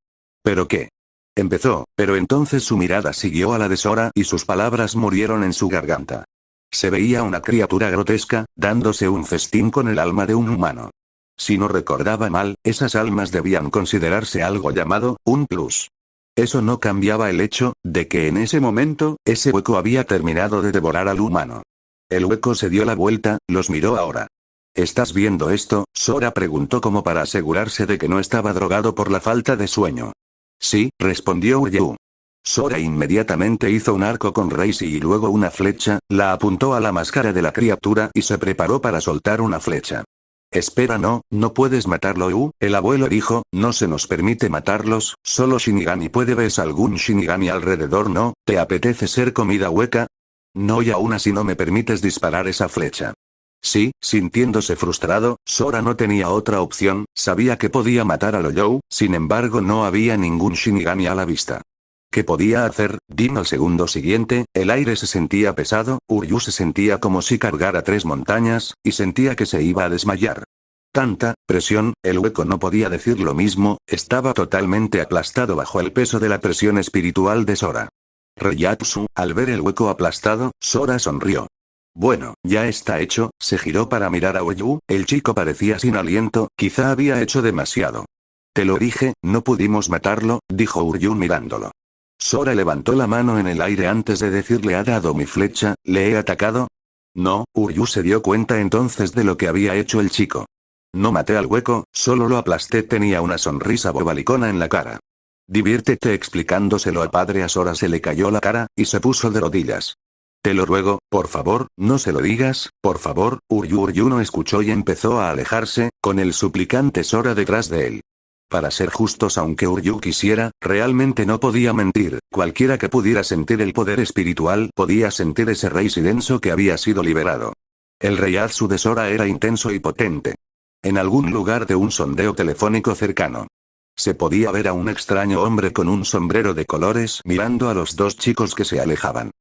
¿Pero qué? Empezó, pero entonces su mirada siguió a la de Sora y sus palabras murieron en su garganta. Se veía una criatura grotesca, dándose un festín con el alma de un humano. Si no recordaba mal, esas almas debían considerarse algo llamado, un plus. Eso no cambiaba el hecho, de que en ese momento, ese hueco había terminado de devorar al humano. El hueco se dio la vuelta, los miró ahora. ¿Estás viendo esto? Sora preguntó como para asegurarse de que no estaba drogado por la falta de sueño. Sí, respondió Uryu. Sora inmediatamente hizo un arco con Reisi y luego una flecha, la apuntó a la máscara de la criatura y se preparó para soltar una flecha. Espera, no puedes matarlo, el abuelo dijo, no se nos permite matarlos, solo Shinigami puede. ¿Ves algún Shinigami alrededor? No, ¿te apetece ser comida hueca? No, y aún así no me permites disparar esa flecha. Sí, sintiéndose frustrado, Sora no tenía otra opción, sabía que podía matar a Loyou, sin embargo no había ningún Shinigami a la vista. ¿Qué podía hacer? Dime. Al segundo siguiente, el aire se sentía pesado, Uryu se sentía como si cargara 3 montañas, y sentía que se iba a desmayar. Tanta presión, el hueco no podía decir lo mismo, estaba totalmente aplastado bajo el peso de la presión espiritual de Sora. Reiatsu, al ver el hueco aplastado, Sora sonrió. Bueno, ya está hecho, se giró para mirar a Uryu, el chico parecía sin aliento, quizá había hecho demasiado. Te lo dije, no pudimos matarlo, dijo Uryu mirándolo. Sora levantó la mano en el aire antes de decirle: ¿ha dado mi flecha? ¿Le he atacado? No, Uryu se dio cuenta entonces de lo que había hecho el chico. No maté al hueco, solo lo aplasté. Tenía una sonrisa bobalicona en la cara. Diviértete explicándoselo a padre. A Sora se le cayó la cara, y se puso de rodillas. Te lo ruego, por favor, no se lo digas, por favor. Uryu no escuchó y empezó a alejarse, con el suplicante Sora detrás de él. Para ser justos, aunque Uryu quisiera, realmente no podía mentir, cualquiera que pudiera sentir el poder espiritual podía sentir ese Reisi denso que había sido liberado. El Reiatsu de Sora era intenso y potente. En algún lugar de un sondeo telefónico cercano, se podía ver a un extraño hombre con un sombrero de colores mirando a los 2 chicos que se alejaban.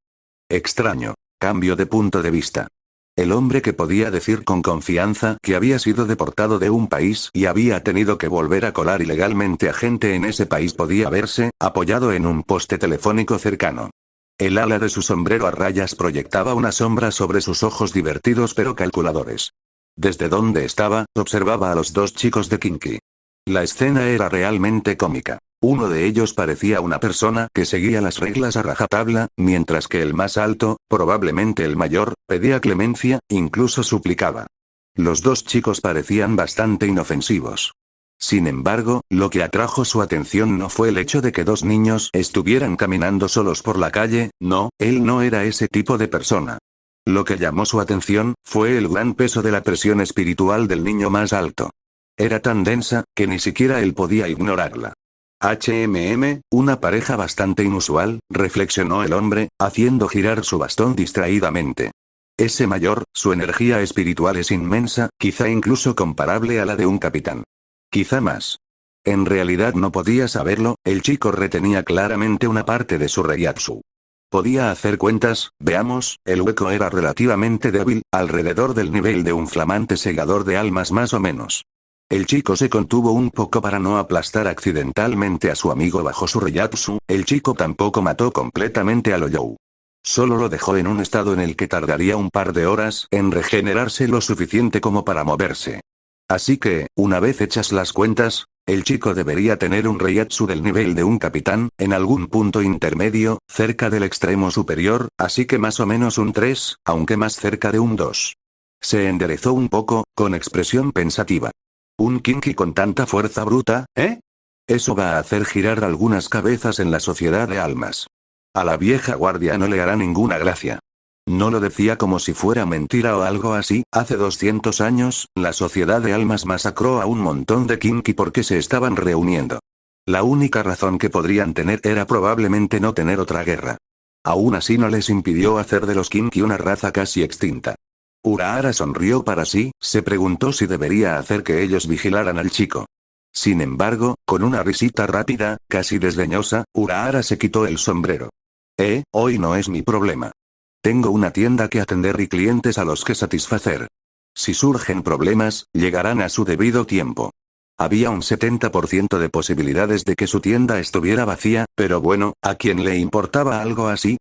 Extraño. Cambio de punto de vista. El hombre que podía decir con confianza que había sido deportado de un país y había tenido que volver a colar ilegalmente a gente en ese país podía verse, apoyado en un poste telefónico cercano. El ala de su sombrero a rayas proyectaba una sombra sobre sus ojos divertidos pero calculadores. Desde donde estaba, observaba a los 2 chicos de Kinky. La escena era realmente cómica. Uno de ellos parecía una persona que seguía las reglas a rajatabla, mientras que el más alto, probablemente el mayor, pedía clemencia, incluso suplicaba. Los 2 chicos parecían bastante inofensivos. Sin embargo, lo que atrajo su atención no fue el hecho de que 2 niños estuvieran caminando solos por la calle, no, él no era ese tipo de persona. Lo que llamó su atención, fue el gran peso de la presión espiritual del niño más alto. Era tan densa, que ni siquiera él podía ignorarla. una pareja bastante inusual, reflexionó el hombre, haciendo girar su bastón distraídamente. Ese mayor, su energía espiritual es inmensa, quizá incluso comparable a la de un capitán. Quizá más. En realidad no podía saberlo, el chico retenía claramente una parte de su Reiatsu. Podía hacer cuentas, veamos, el hueco era relativamente débil, alrededor del nivel de un flamante segador de almas más o menos. El chico se contuvo un poco para no aplastar accidentalmente a su amigo bajo su Reiatsu, el chico tampoco mató completamente a Loyou. Solo lo dejó en un estado en el que tardaría un par de horas en regenerarse lo suficiente como para moverse. Así que, una vez hechas las cuentas, el chico debería tener un Reiatsu del nivel de un capitán, en algún punto intermedio, cerca del extremo superior, así que más o menos un 3, aunque más cerca de un 2. Se enderezó un poco, con expresión pensativa. ¿Un Kinky con tanta fuerza bruta, eh? Eso va a hacer girar algunas cabezas en la sociedad de almas. A la vieja guardia no le hará ninguna gracia. No lo decía como si fuera mentira o algo así, hace 200 años, la sociedad de almas masacró a un montón de Kinky porque se estaban reuniendo. La única razón que podrían tener era probablemente no tener otra guerra. Aún así no les impidió hacer de los Kinky una raza casi extinta. Urahara sonrió para sí, se preguntó si debería hacer que ellos vigilaran al chico. Sin embargo, con una risita rápida, casi desdeñosa, Urahara se quitó el sombrero. Hoy no es mi problema. Tengo una tienda que atender y clientes a los que satisfacer. Si surgen problemas, llegarán a su debido tiempo. Había un 70% de posibilidades de que su tienda estuviera vacía, pero bueno, ¿a quién le importaba algo así?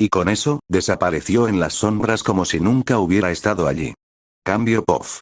Y con eso, desapareció en las sombras como si nunca hubiera estado allí. Cambio POF.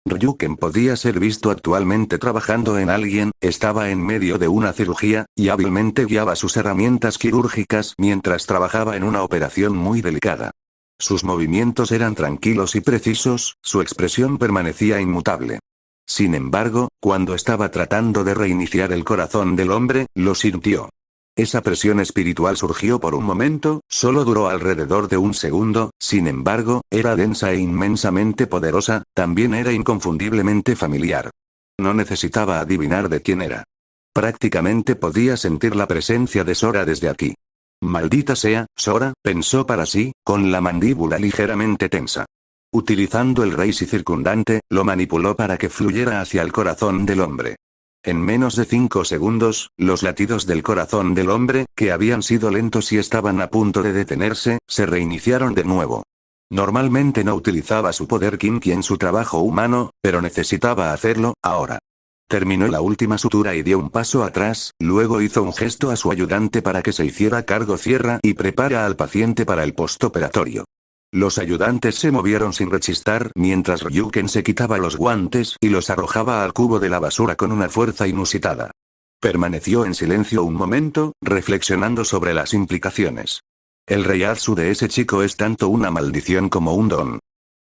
Ryuken podía ser visto actualmente trabajando en alguien, estaba en medio de una cirugía, y hábilmente guiaba sus herramientas quirúrgicas mientras trabajaba en una operación muy delicada. Sus movimientos eran tranquilos y precisos, su expresión permanecía inmutable. Sin embargo, cuando estaba tratando de reiniciar el corazón del hombre, lo sintió. Esa presión espiritual surgió por un momento, solo duró alrededor de un segundo, sin embargo, era densa e inmensamente poderosa, también era inconfundiblemente familiar. No necesitaba adivinar de quién era. Prácticamente podía sentir la presencia de Sora desde aquí. Maldita sea, Sora, pensó para sí, con la mandíbula ligeramente tensa. Utilizando el raíz y circundante, lo manipuló para que fluyera hacia el corazón del hombre. En menos de 5 segundos, los latidos del corazón del hombre, que habían sido lentos y estaban a punto de detenerse, se reiniciaron de nuevo. Normalmente no utilizaba su poder Kinky en su trabajo humano, pero necesitaba hacerlo, ahora. Terminó la última sutura y dio un paso atrás, luego hizo un gesto a su ayudante para que se hiciera cargo. Cierra y prepara al paciente para el postoperatorio. Los ayudantes se movieron sin rechistar mientras Ryuken se quitaba los guantes y los arrojaba al cubo de la basura con una fuerza inusitada. Permaneció en silencio un momento, reflexionando sobre las implicaciones. El reiatsu de ese chico es tanto una maldición como un don.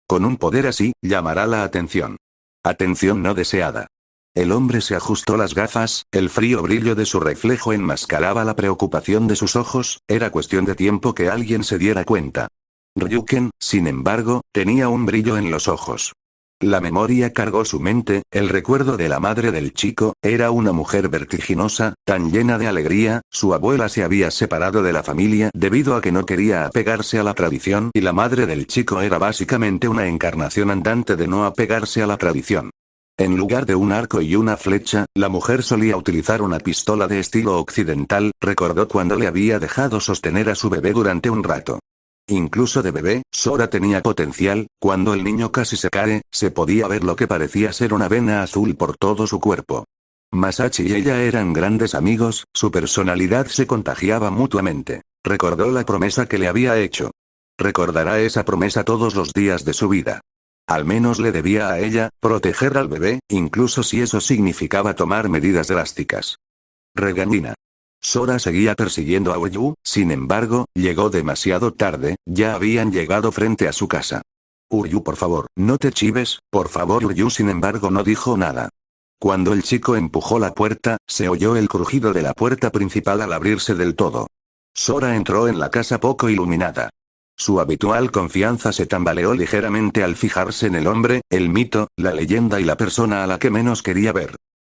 Con un poder así, llamará la atención. Atención no deseada. El hombre se ajustó las gafas, el frío brillo de su reflejo enmascaraba la preocupación de sus ojos, era cuestión de tiempo que alguien se diera cuenta. Ryuken, sin embargo, tenía un brillo en los ojos. La memoria cargó su mente, el recuerdo de la madre del chico, era una mujer vertiginosa, tan llena de alegría, su abuela se había separado de la familia debido a que no quería apegarse a la tradición y la madre del chico era básicamente una encarnación andante de no apegarse a la tradición. En lugar de un arco y una flecha, la mujer solía utilizar una pistola de estilo occidental, recordó cuando le había dejado sostener a su bebé durante un rato. Incluso de bebé, Sora tenía potencial, cuando el niño casi se cae, se podía ver lo que parecía ser una vena azul por todo su cuerpo. Masachi y ella eran grandes amigos, su personalidad se contagiaba mutuamente. Recordó la promesa que le había hecho. Recordará esa promesa todos los días de su vida. Al menos le debía a ella, proteger al bebé, incluso si eso significaba tomar medidas drásticas. Regañina. Sora seguía persiguiendo a Uryu, sin embargo, llegó demasiado tarde, ya habían llegado frente a su casa. Uryu, por favor, no te chives, por favor. Uryu sin embargo no dijo nada. Cuando el chico empujó la puerta, se oyó el crujido de la puerta principal al abrirse del todo. Sora entró en la casa poco iluminada. Su habitual confianza se tambaleó ligeramente al fijarse en el hombre, el mito, la leyenda y la persona a la que menos quería ver.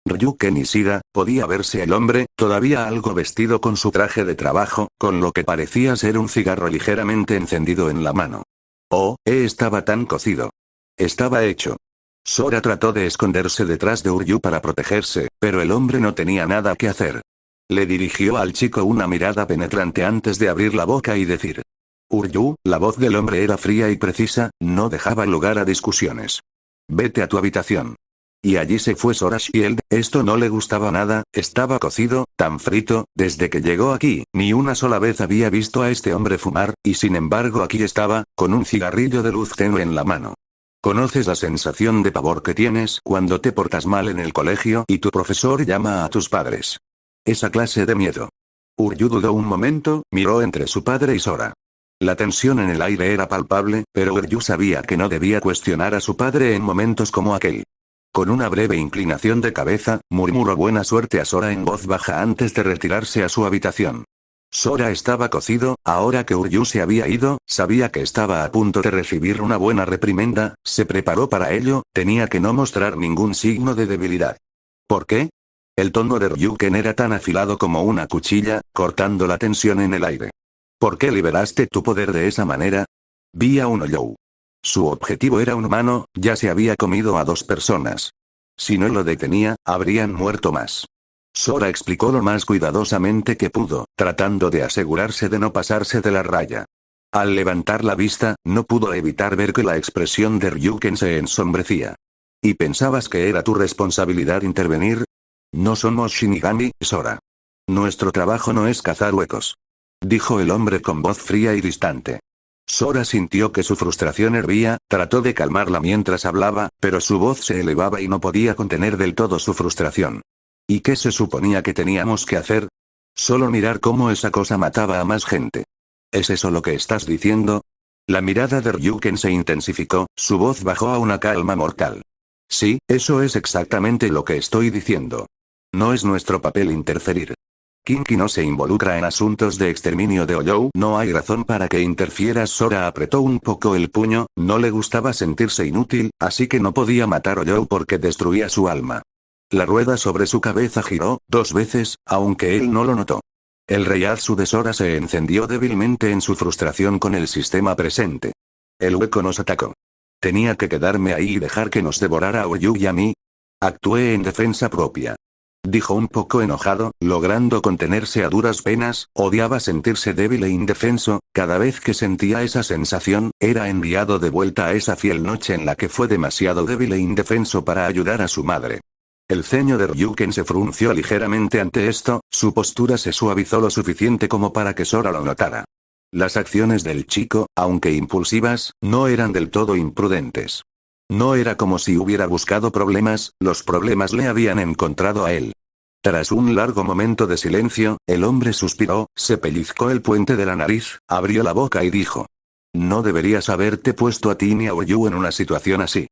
Ryuken Nishida, podía verse el hombre, todavía algo vestido con su traje de trabajo, con lo que parecía ser un cigarro ligeramente encendido en la mano. Oh, estaba tan cocido. Estaba hecho. Sora trató de esconderse detrás de Uryu para protegerse, pero el hombre no tenía nada que hacer. Le dirigió al chico una mirada penetrante antes de abrir la boca y decir. Uryu, la voz del hombre era fría y precisa, no dejaba lugar a discusiones. Vete a tu habitación. Y allí se fue Sora Shield, esto no le gustaba nada, estaba cocido, tan frito, desde que llegó aquí, ni una sola vez había visto a este hombre fumar, y sin embargo aquí estaba, con un cigarrillo de luz tenue en la mano. ¿Conoces la sensación de pavor que tienes cuando te portas mal en el colegio y tu profesor llama a tus padres? Esa clase de miedo. Uryu dudó un momento, miró entre su padre y Sora. La tensión en el aire era palpable, pero Uryu sabía que no debía cuestionar a su padre en momentos como aquel. Con una breve inclinación de cabeza, murmuró buena suerte a Sora en voz baja antes de retirarse a su habitación. Sora estaba cocido, ahora que Uryu se había ido, sabía que estaba a punto de recibir una buena reprimenda, se preparó para ello, tenía que no mostrar ningún signo de debilidad. ¿Por qué? El tono de Ryuken era tan afilado como una cuchilla, cortando la tensión en el aire. ¿Por qué liberaste tu poder de esa manera? Vi a un Olyou. Su objetivo era un humano, ya se había comido a 2 personas. Si no lo detenía, habrían muerto más. Sora explicó lo más cuidadosamente que pudo, tratando de asegurarse de no pasarse de la raya. Al levantar la vista, no pudo evitar ver que la expresión de Ryuken se ensombrecía. ¿Y pensabas que era tu responsabilidad intervenir? No somos Shinigami, Sora. Nuestro trabajo no es cazar huecos. Dijo el hombre con voz fría y distante. Sora sintió que su frustración hervía, trató de calmarla mientras hablaba, pero su voz se elevaba y no podía contener del todo su frustración. ¿Y qué se suponía que teníamos que hacer? Solo mirar cómo esa cosa mataba a más gente. ¿Es eso lo que estás diciendo? La mirada de Ryuken se intensificó, su voz bajó a una calma mortal. Sí, eso es exactamente lo que estoy diciendo. No es nuestro papel interferir. Kinky no se involucra en asuntos de exterminio de Oyou. No hay razón para que interfieras. Sora apretó un poco el puño, no le gustaba sentirse inútil, así que no podía matar a Oyou porque destruía su alma. La rueda sobre su cabeza giró 2 veces, aunque él no lo notó. El Reiatsu de Sora se encendió débilmente en su frustración con el sistema presente. El hueco nos atacó. ¿Tenía que quedarme ahí y dejar que nos devorara a Oyou y a mí? Actué en defensa propia. Dijo un poco enojado, logrando contenerse a duras penas. Odiaba sentirse débil e indefenso. Cada vez que sentía esa sensación, era enviado de vuelta a esa fiel noche en la que fue demasiado débil e indefenso para ayudar a su madre. El ceño de Ryuken se frunció ligeramente ante esto, su postura se suavizó lo suficiente como para que Sora lo notara. Las acciones del chico, aunque impulsivas, no eran del todo imprudentes. No era como si hubiera buscado problemas, los problemas le habían encontrado a él. Tras un largo momento de silencio, el hombre suspiró, se pellizcó el puente de la nariz, abrió la boca y dijo: No deberías haberte puesto a ti ni a Oyou en una situación así.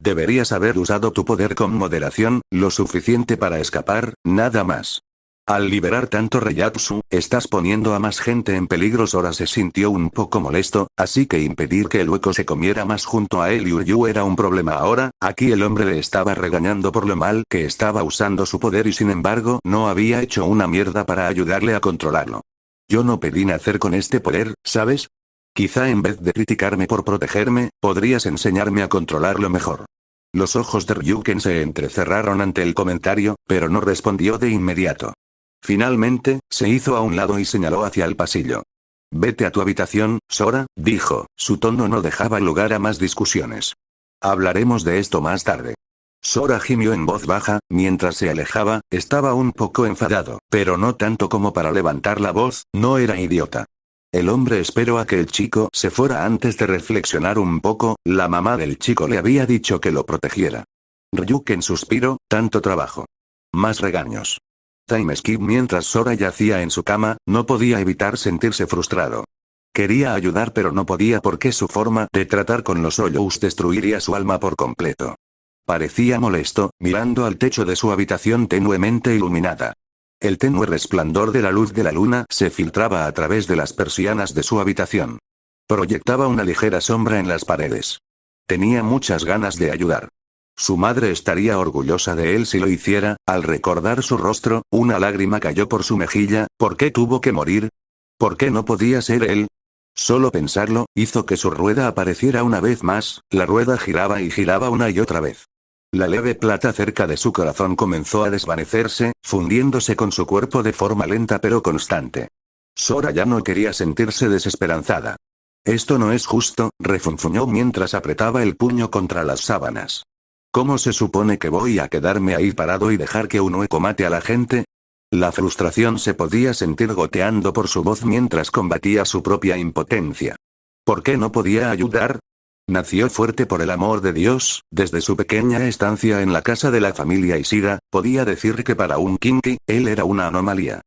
Deberías haber usado tu poder con moderación, lo suficiente para escapar, nada más. Al liberar tanto Reiatsu, estás poniendo a más gente en peligro. Sora se sintió un poco molesto, así que impedir que el hueco se comiera más junto a él y Uryu era un problema ahora. Aquí el hombre le estaba regañando por lo mal que estaba usando su poder y sin embargo no había hecho una mierda para ayudarle a controlarlo. Yo no pedí nacer con este poder, ¿sabes? Quizá en vez de criticarme por protegerme, podrías enseñarme a controlarlo mejor. Los ojos de Ryuken se entrecerraron ante el comentario, pero no respondió de inmediato. Finalmente, se hizo a un lado y señaló hacia el pasillo. Vete a tu habitación, Sora, dijo, su tono no dejaba lugar a más discusiones. Hablaremos de esto más tarde. Sora gimió en voz baja, mientras se alejaba, estaba un poco enfadado, pero no tanto como para levantar la voz, no era idiota. El hombre esperó a que el chico se fuera antes de reflexionar un poco, la mamá del chico le había dicho que lo protegiera. Ryuken suspiró, tanto trabajo. Más regaños. Time skip. Mientras Sora yacía en su cama, no podía evitar sentirse frustrado. Quería ayudar pero no podía porque su forma de tratar con los Oyous destruiría su alma por completo. Parecía molesto, mirando al techo de su habitación tenuemente iluminada. El tenue resplandor de la luz de la luna se filtraba a través de las persianas de su habitación. Proyectaba una ligera sombra en las paredes. Tenía muchas ganas de ayudar. Su madre estaría orgullosa de él si lo hiciera. Al recordar su rostro, una lágrima cayó por su mejilla. ¿Por qué tuvo que morir? ¿Por qué no podía ser él? Solo pensarlo, hizo que su rueda apareciera una vez más. La rueda giraba y giraba una y otra vez. La leve plata cerca de su corazón comenzó a desvanecerse, fundiéndose con su cuerpo de forma lenta pero constante. Sora ya no quería sentirse desesperanzada. Esto no es justo, refunfuñó mientras apretaba el puño contra las sábanas. ¿Cómo se supone que voy a quedarme ahí parado y dejar que un hueco mate a la gente? La frustración se podía sentir goteando por su voz mientras combatía su propia impotencia. ¿Por qué no podía ayudar? Nació fuerte por el amor de Dios. Desde su pequeña estancia en la casa de la familia Ishida, podía decir que para un Kinky, él era una anomalía.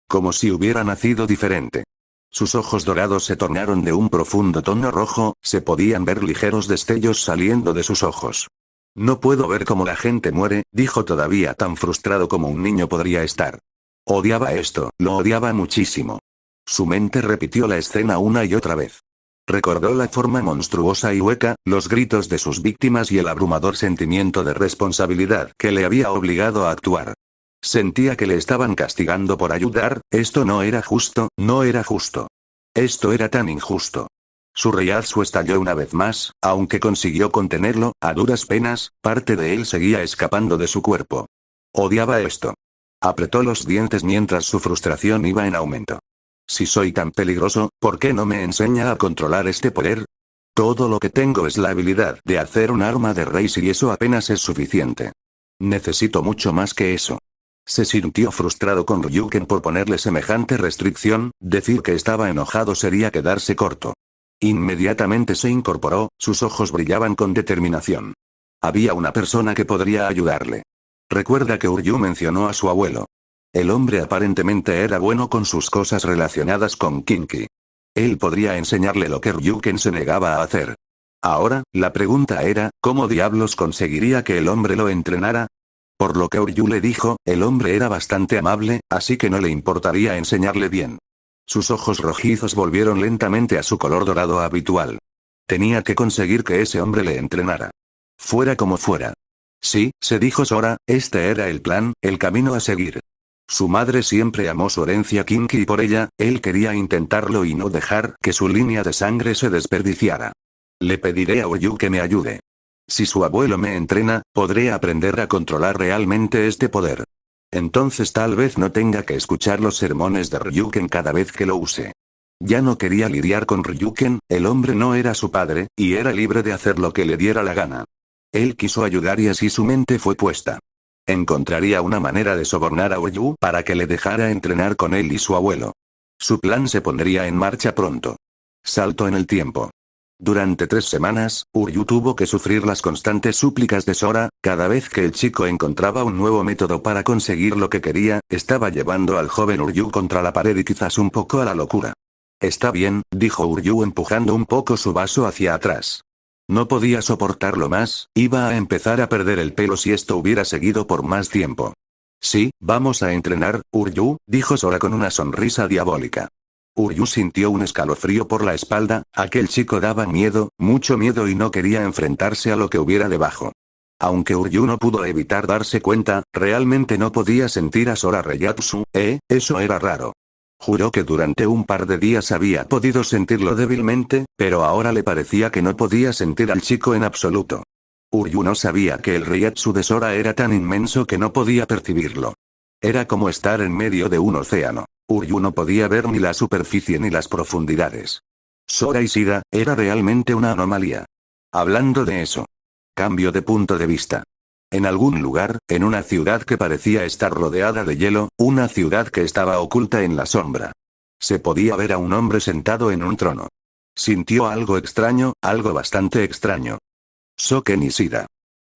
Como si hubiera nacido diferente. Sus ojos dorados se tornaron de un profundo tono rojo, se podían ver ligeros destellos saliendo de sus ojos. No puedo ver cómo la gente muere, dijo todavía tan frustrado como un niño podría estar. Odiaba esto, lo odiaba muchísimo. Su mente repitió la escena una y otra vez. Recordó la forma monstruosa y hueca, los gritos de sus víctimas y el abrumador sentimiento de responsabilidad que le había obligado a actuar. Sentía que le estaban castigando por ayudar. Esto no era justo, no era justo. Esto era tan injusto. Su Reiatsu estalló una vez más, aunque consiguió contenerlo, a duras penas, parte de él seguía escapando de su cuerpo. Odiaba esto. Apretó los dientes mientras su frustración iba en aumento. Si soy tan peligroso, ¿por qué no me enseña a controlar este poder? Todo lo que tengo es la habilidad de hacer un arma de raíz y eso apenas es suficiente. Necesito mucho más que eso. Se sintió frustrado con Ryuken por ponerle semejante restricción, decir que estaba enojado sería quedarse corto. Inmediatamente se incorporó, sus ojos brillaban con determinación. Había una persona que podría ayudarle. Recuerda que Uryu mencionó a su abuelo. El hombre aparentemente era bueno con sus cosas relacionadas con Kinky. Él podría enseñarle lo que Ryuken se negaba a hacer. Ahora, la pregunta era, ¿cómo diablos conseguiría que el hombre lo entrenara? Por lo que Uryu le dijo, el hombre era bastante amable, así que no le importaría enseñarle bien. Sus ojos rojizos volvieron lentamente a su color dorado habitual. Tenía que conseguir que ese hombre le entrenara. Fuera como fuera. Sí, se dijo Sora, este era el plan, el camino a seguir. Su madre siempre amó su herencia Kinki y por ella, él quería intentarlo y no dejar que su línea de sangre se desperdiciara. Le pediré a Uryu que me ayude. Si su abuelo me entrena, podré aprender a controlar realmente este poder. Entonces tal vez no tenga que escuchar los sermones de Ryuken cada vez que lo use. Ya no quería lidiar con Ryuken, el hombre no era su padre, y era libre de hacer lo que le diera la gana. Él quiso ayudar y así su mente fue puesta. Encontraría una manera de sobornar a Uryu para que le dejara entrenar con él y su abuelo. Su plan se pondría en marcha pronto. Salto en el tiempo. Durante 3 semanas, Uryu tuvo que sufrir las constantes súplicas de Sora, cada vez que el chico encontraba un nuevo método para conseguir lo que quería, estaba llevando al joven Uryu contra la pared y quizás un poco a la locura. Está bien, dijo Uryu empujando un poco su vaso hacia atrás. No podía soportarlo más, iba a empezar a perder el pelo si esto hubiera seguido por más tiempo. Sí, vamos a entrenar, Uryu, dijo Sora con una sonrisa diabólica. Uryu sintió un escalofrío por la espalda, aquel chico daba miedo, mucho miedo y no quería enfrentarse a lo que hubiera debajo. Aunque Uryu no pudo evitar darse cuenta, realmente no podía sentir a Sora Reiatsu, eso era raro. Juró que durante un par de días había podido sentirlo débilmente, pero ahora le parecía que no podía sentir al chico en absoluto. Uryu no sabía que el Reiatsu de Sora era tan inmenso que no podía percibirlo. Era como estar en medio de un océano. Uryu no podía ver ni la superficie ni las profundidades. Sora Ishida, era realmente una anomalía. Hablando de eso. Cambio de punto de vista. En algún lugar, en una ciudad que parecía estar rodeada de hielo, una ciudad que estaba oculta en la sombra. Se podía ver a un hombre sentado en un trono. Sintió algo extraño, algo bastante extraño. Soken Ishida.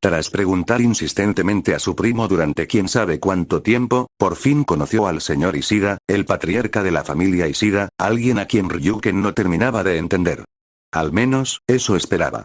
Tras preguntar insistentemente a su primo durante quién sabe cuánto tiempo, por fin conoció al señor Ishida, el patriarca de la familia Ishida, alguien a quien Ryuken no terminaba de entender. Al menos, eso esperaba.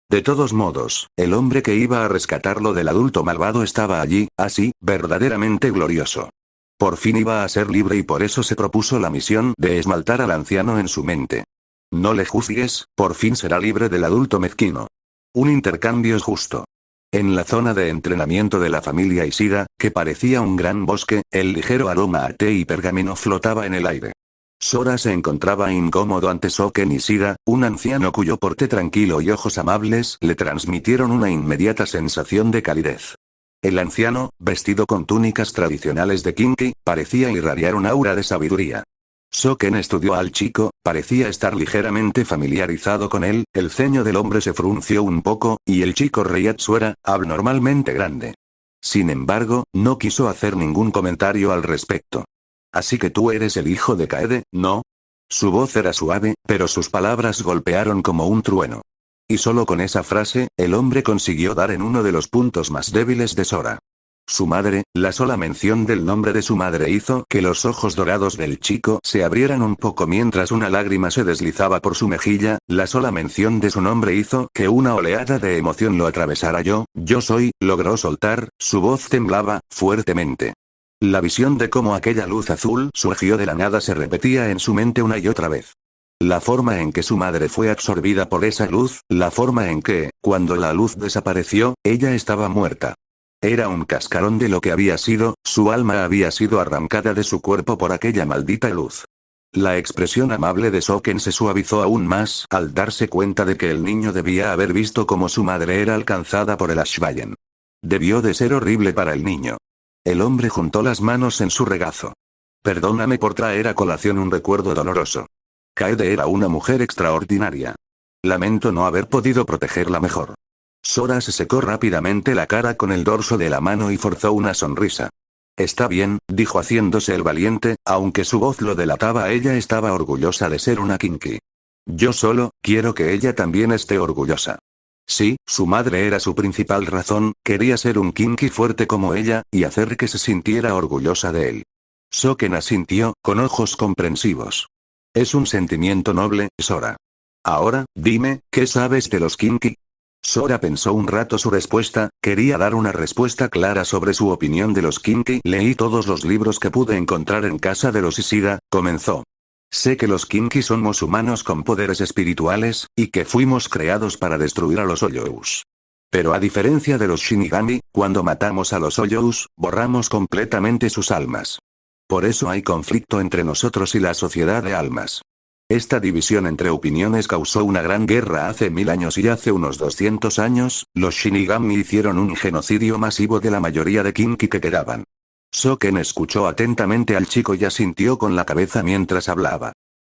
De todos modos, el hombre que iba a rescatarlo del adulto malvado estaba allí, así, verdaderamente glorioso. Por fin iba a ser libre y por eso se propuso la misión de esmaltar al anciano en su mente. No le juzgues, por fin será libre del adulto mezquino. Un intercambio justo. En la zona de entrenamiento de la familia Ishida, que parecía un gran bosque, el ligero aroma a té y pergamino flotaba en el aire. Sora se encontraba incómodo ante Soken Ishida, un anciano cuyo porte tranquilo y ojos amables le transmitieron una inmediata sensación de calidez. El anciano, vestido con túnicas tradicionales de Kinki, parecía irradiar un aura de sabiduría. Soken estudió al chico, parecía estar ligeramente familiarizado con él, el ceño del hombre se frunció un poco, y el chico Reiatsu era abnormalmente grande. Sin embargo, no quiso hacer ningún comentario al respecto. Así que tú eres el hijo de Kaede, ¿no? Su voz era suave, pero sus palabras golpearon como un trueno. Y solo con esa frase, el hombre consiguió dar en uno de los puntos más débiles de Sora. Su madre, la sola mención del nombre de su madre hizo que los ojos dorados del chico se abrieran un poco mientras una lágrima se deslizaba por su mejilla, la sola mención de su nombre hizo que una oleada de emoción lo atravesara. Yo soy, logró soltar, su voz temblaba, fuertemente. La visión de cómo aquella luz azul surgió de la nada se repetía en su mente una y otra vez. La forma en que su madre fue absorbida por esa luz, la forma en que, cuando la luz desapareció, ella estaba muerta. Era un cascarón de lo que había sido, su alma había sido arrancada de su cuerpo por aquella maldita luz. La expresión amable de Soken se suavizó aún más al darse cuenta de que el niño debía haber visto cómo su madre era alcanzada por el Ashvayen. Debió de ser horrible para el niño. El hombre juntó las manos en su regazo. Perdóname por traer a colación un recuerdo doloroso. Kaede era una mujer extraordinaria. Lamento no haber podido protegerla mejor. Sora se secó rápidamente la cara con el dorso de la mano y forzó una sonrisa. Está bien, dijo haciéndose el valiente, aunque su voz lo delataba, ella estaba orgullosa de ser una Kinki. Yo solo, quiero que ella también esté orgullosa. Sí, su madre era su principal razón, quería ser un Kinki fuerte como ella, y hacer que se sintiera orgullosa de él. Soken asintió, con ojos comprensivos. Es un sentimiento noble, Sora. Ahora, dime, ¿qué sabes de los Kinky? Sora pensó un rato su respuesta, quería dar una respuesta clara sobre su opinión de los Kinky. Leí todos los libros que pude encontrar en casa de los Ishida, comenzó. Sé que los Kinky somos humanos con poderes espirituales, y que fuimos creados para destruir a los Hoyous. Pero a diferencia de los Shinigami, cuando matamos a los Hoyous, borramos completamente sus almas. Por eso hay conflicto entre nosotros y la sociedad de almas. Esta división entre opiniones causó una gran guerra hace 1000 años y hace unos 200 años, los Shinigami hicieron un genocidio masivo de la mayoría de Kinky que quedaban. Soken escuchó atentamente al chico y asintió con la cabeza mientras hablaba.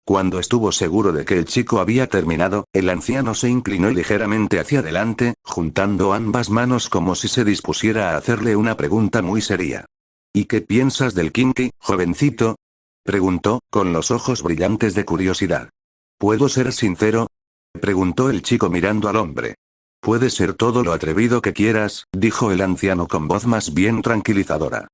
Cuando estuvo seguro de que el chico había terminado, el anciano se inclinó ligeramente hacia adelante, juntando ambas manos como si se dispusiera a hacerle una pregunta muy seria. ¿Y qué piensas del Kinky, jovencito? Preguntó, con los ojos brillantes de curiosidad. ¿Puedo ser sincero? Preguntó el chico mirando al hombre. Puedes ser todo lo atrevido que quieras, dijo el anciano con voz más bien tranquilizadora.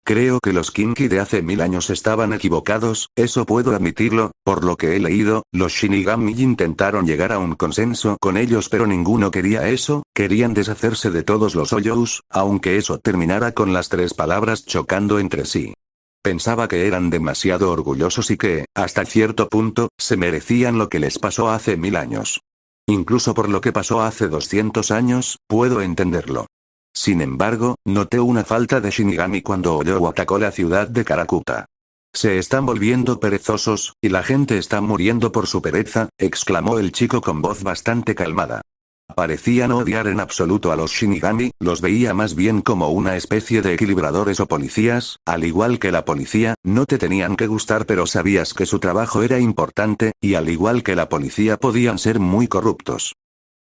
Creo que los Kinky de hace 1000 años estaban equivocados, eso puedo admitirlo, por lo que he leído, los Shinigami intentaron llegar a un consenso con ellos pero ninguno quería eso, querían deshacerse de todos los Hoyous, aunque eso terminara con las 3 palabras chocando entre sí. Pensaba que eran demasiado orgullosos y que, hasta cierto punto, se merecían lo que les pasó hace 1000 años. Incluso por lo que pasó hace 200 años, puedo entenderlo. Sin embargo, noté una falta de Shinigami cuando Hoyou atacó la ciudad de Karakuta. Se están volviendo perezosos, y la gente está muriendo por su pereza, exclamó el chico con voz bastante calmada. Parecía no odiar en absoluto a los Shinigami, los veía más bien como una especie de equilibradores o policías, al igual que la policía, no te tenían que gustar pero sabías que su trabajo era importante, y al igual que la policía podían ser muy corruptos.